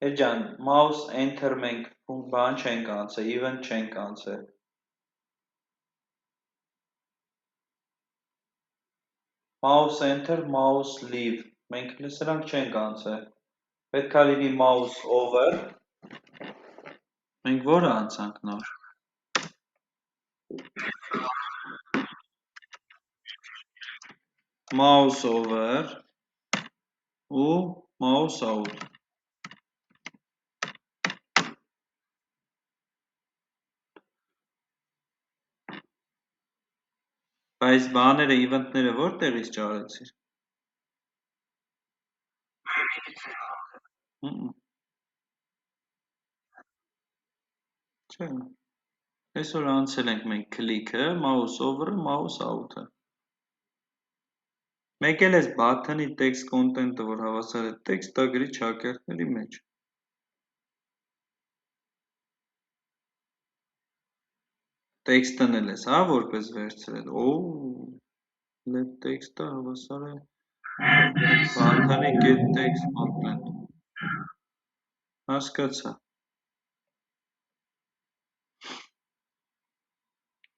Էջան, mouse enter մենք բան չենք անցել, event չենք անցել։ Mouse enter, mouse leave, մենք սրանք չենք անցել, պետք է լինի mouse over, մենք որը անցանք նոր։ Mouse over ու mouse out։ Բայց բաները, event-ները որտեղից ճարեցիր։ Չէ։ Այսօր անցել ենք մենք click-ը, mouse over-ը, mouse out-ը։ Մեկ էլ էս button-ի text content-ը, որ հավասար է text, դա գրի չակերտների մեջ։ Text-ն էլ ես, հա, որպես վերցրել։ Let text-ը հավասար է button-ի get text content։ Հասկացա։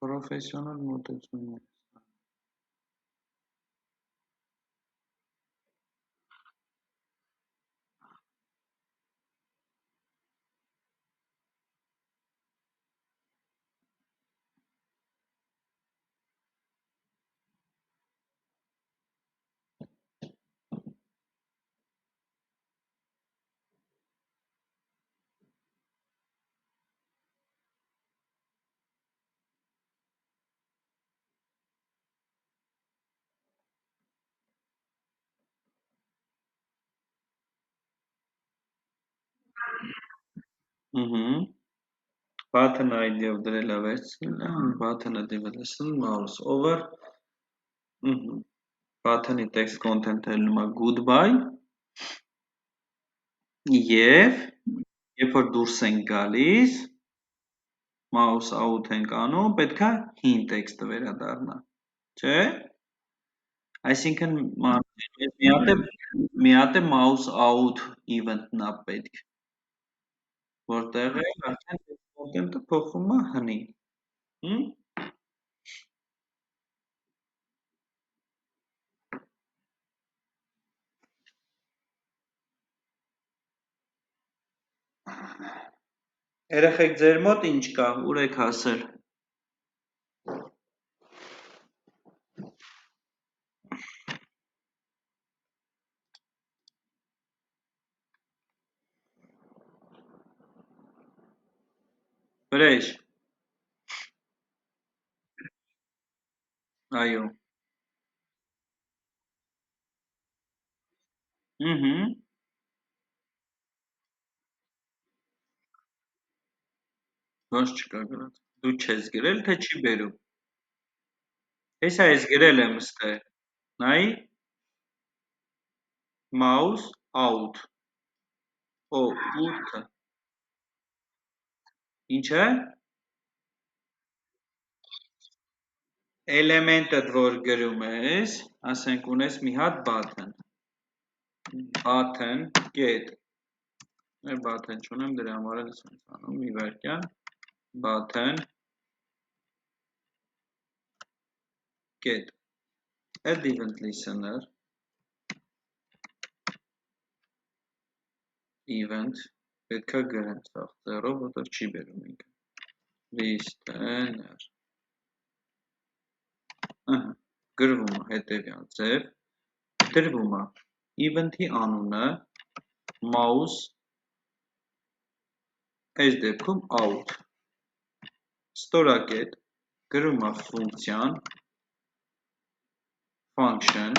Պրոֆեսիոնալ մոտեցում է։ Button ID-ով դրել է վերցնել, button-ը դիվելեսն, mouse over, button-ի text content-ը լինում է goodbye, և երբ որ դուրս ենք գալիս, mouse out ենք անում, պետք է հին text-ը վերադառնա, չէ՞։ Այսինքն մի հատ է mouse out event-ն է պետք, որտեղ է արդեն content-ը փոխվում է հնի։ Երեխեք ձեր մոտ ինչ կա, ուր եք հասել։ Վրեժ։ Այո։ Ոչ չկա գրած։ Դու չես գրել, թե չի բերում։ Հեսա ես գրել եմ ստե։ Նայի։ Mouse out։ Out-ը։ Ինչ է։ Էլեմենտդ որ գրում ես, ասենք ունես մի հատ button։ Button get։ Button չունեմ, դրա համար էլ սենց անում, մի վարկյան, button get, add event listener, event, պետք է գրեմ սաղ ձերով, որտեղ չի բերում ինքը, listener, գրվում է հետևյալ ձև, դրվում է event-ի անունը, mouse, այս դեպքում out, ստորակետ, գրում է ֆունկցիան, function,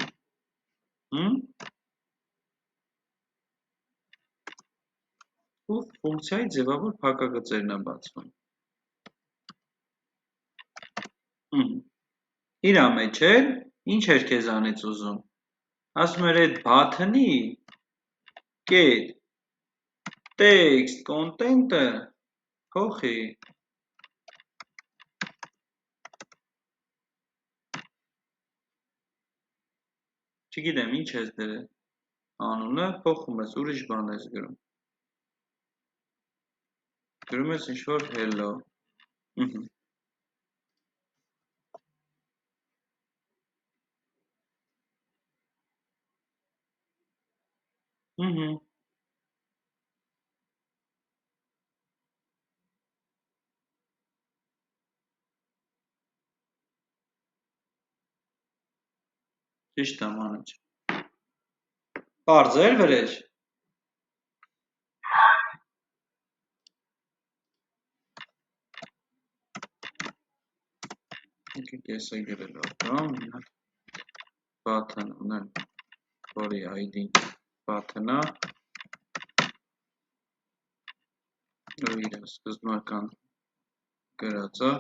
ու ֆունկցիայի ձևավոր փակագծերն է բացվում։ Իրա մեջ էլ, ինչ էր քեզանից ուզում, ասում էր այդ button-ի get text content-ը փոխի։ Չգիտեմ, ինչ ես դրել, անունը փոխում ես, ուրիշ բան ես գրում։ գրում ես ինչ-որ hello, ճիշտ եմ անիչ, պարզ էր վրեջ, ես է գրել ատամ, բաթն ունեմ, որի ID բաթնա, ու իր սկզբնական գրածա,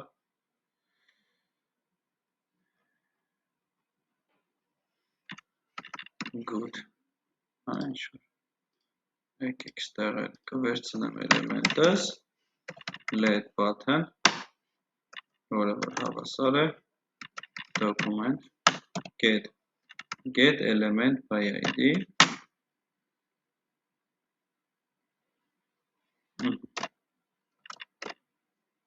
good, եկեք ստեղել, կվերցնեմ էլեմենտս, let button, որը որ հավասար է, document, get element by ID,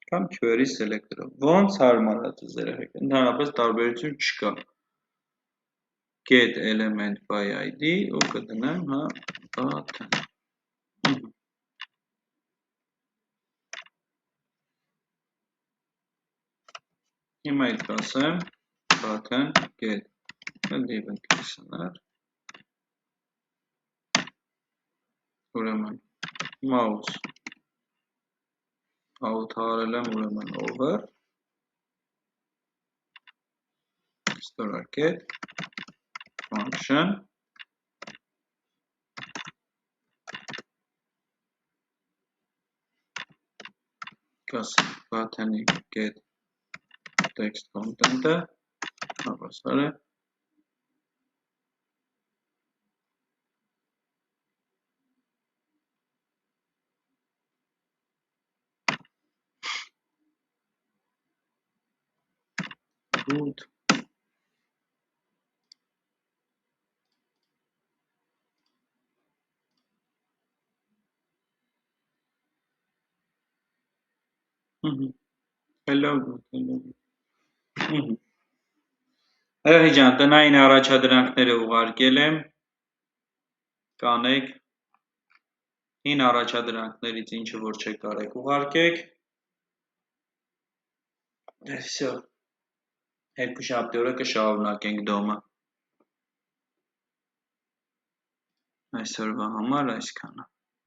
կամ query selector-ով, ոնց հարմարած է երեխեք, ընդհանրապես տարբերություն չկա, get element by ID ու կդնեմ button, հիմա իտ կասեմ button get leave ընկիսնար, ուրեմն mouse out հարել եմ ուրեմն over, ստորակետ, function, կասեմ button-ի get text content-ը, հավասար է, good, hello good, Երեխի ջան, տնային առաջադրանքները ուղարկել եմ, կանեք, հին առաջադրանքներից ինչը որ չեք կարեք ուղարկեք, վսյո, երկու շաբթի օրը կշարունակենք դոմը, այսօրվա համար այսքանը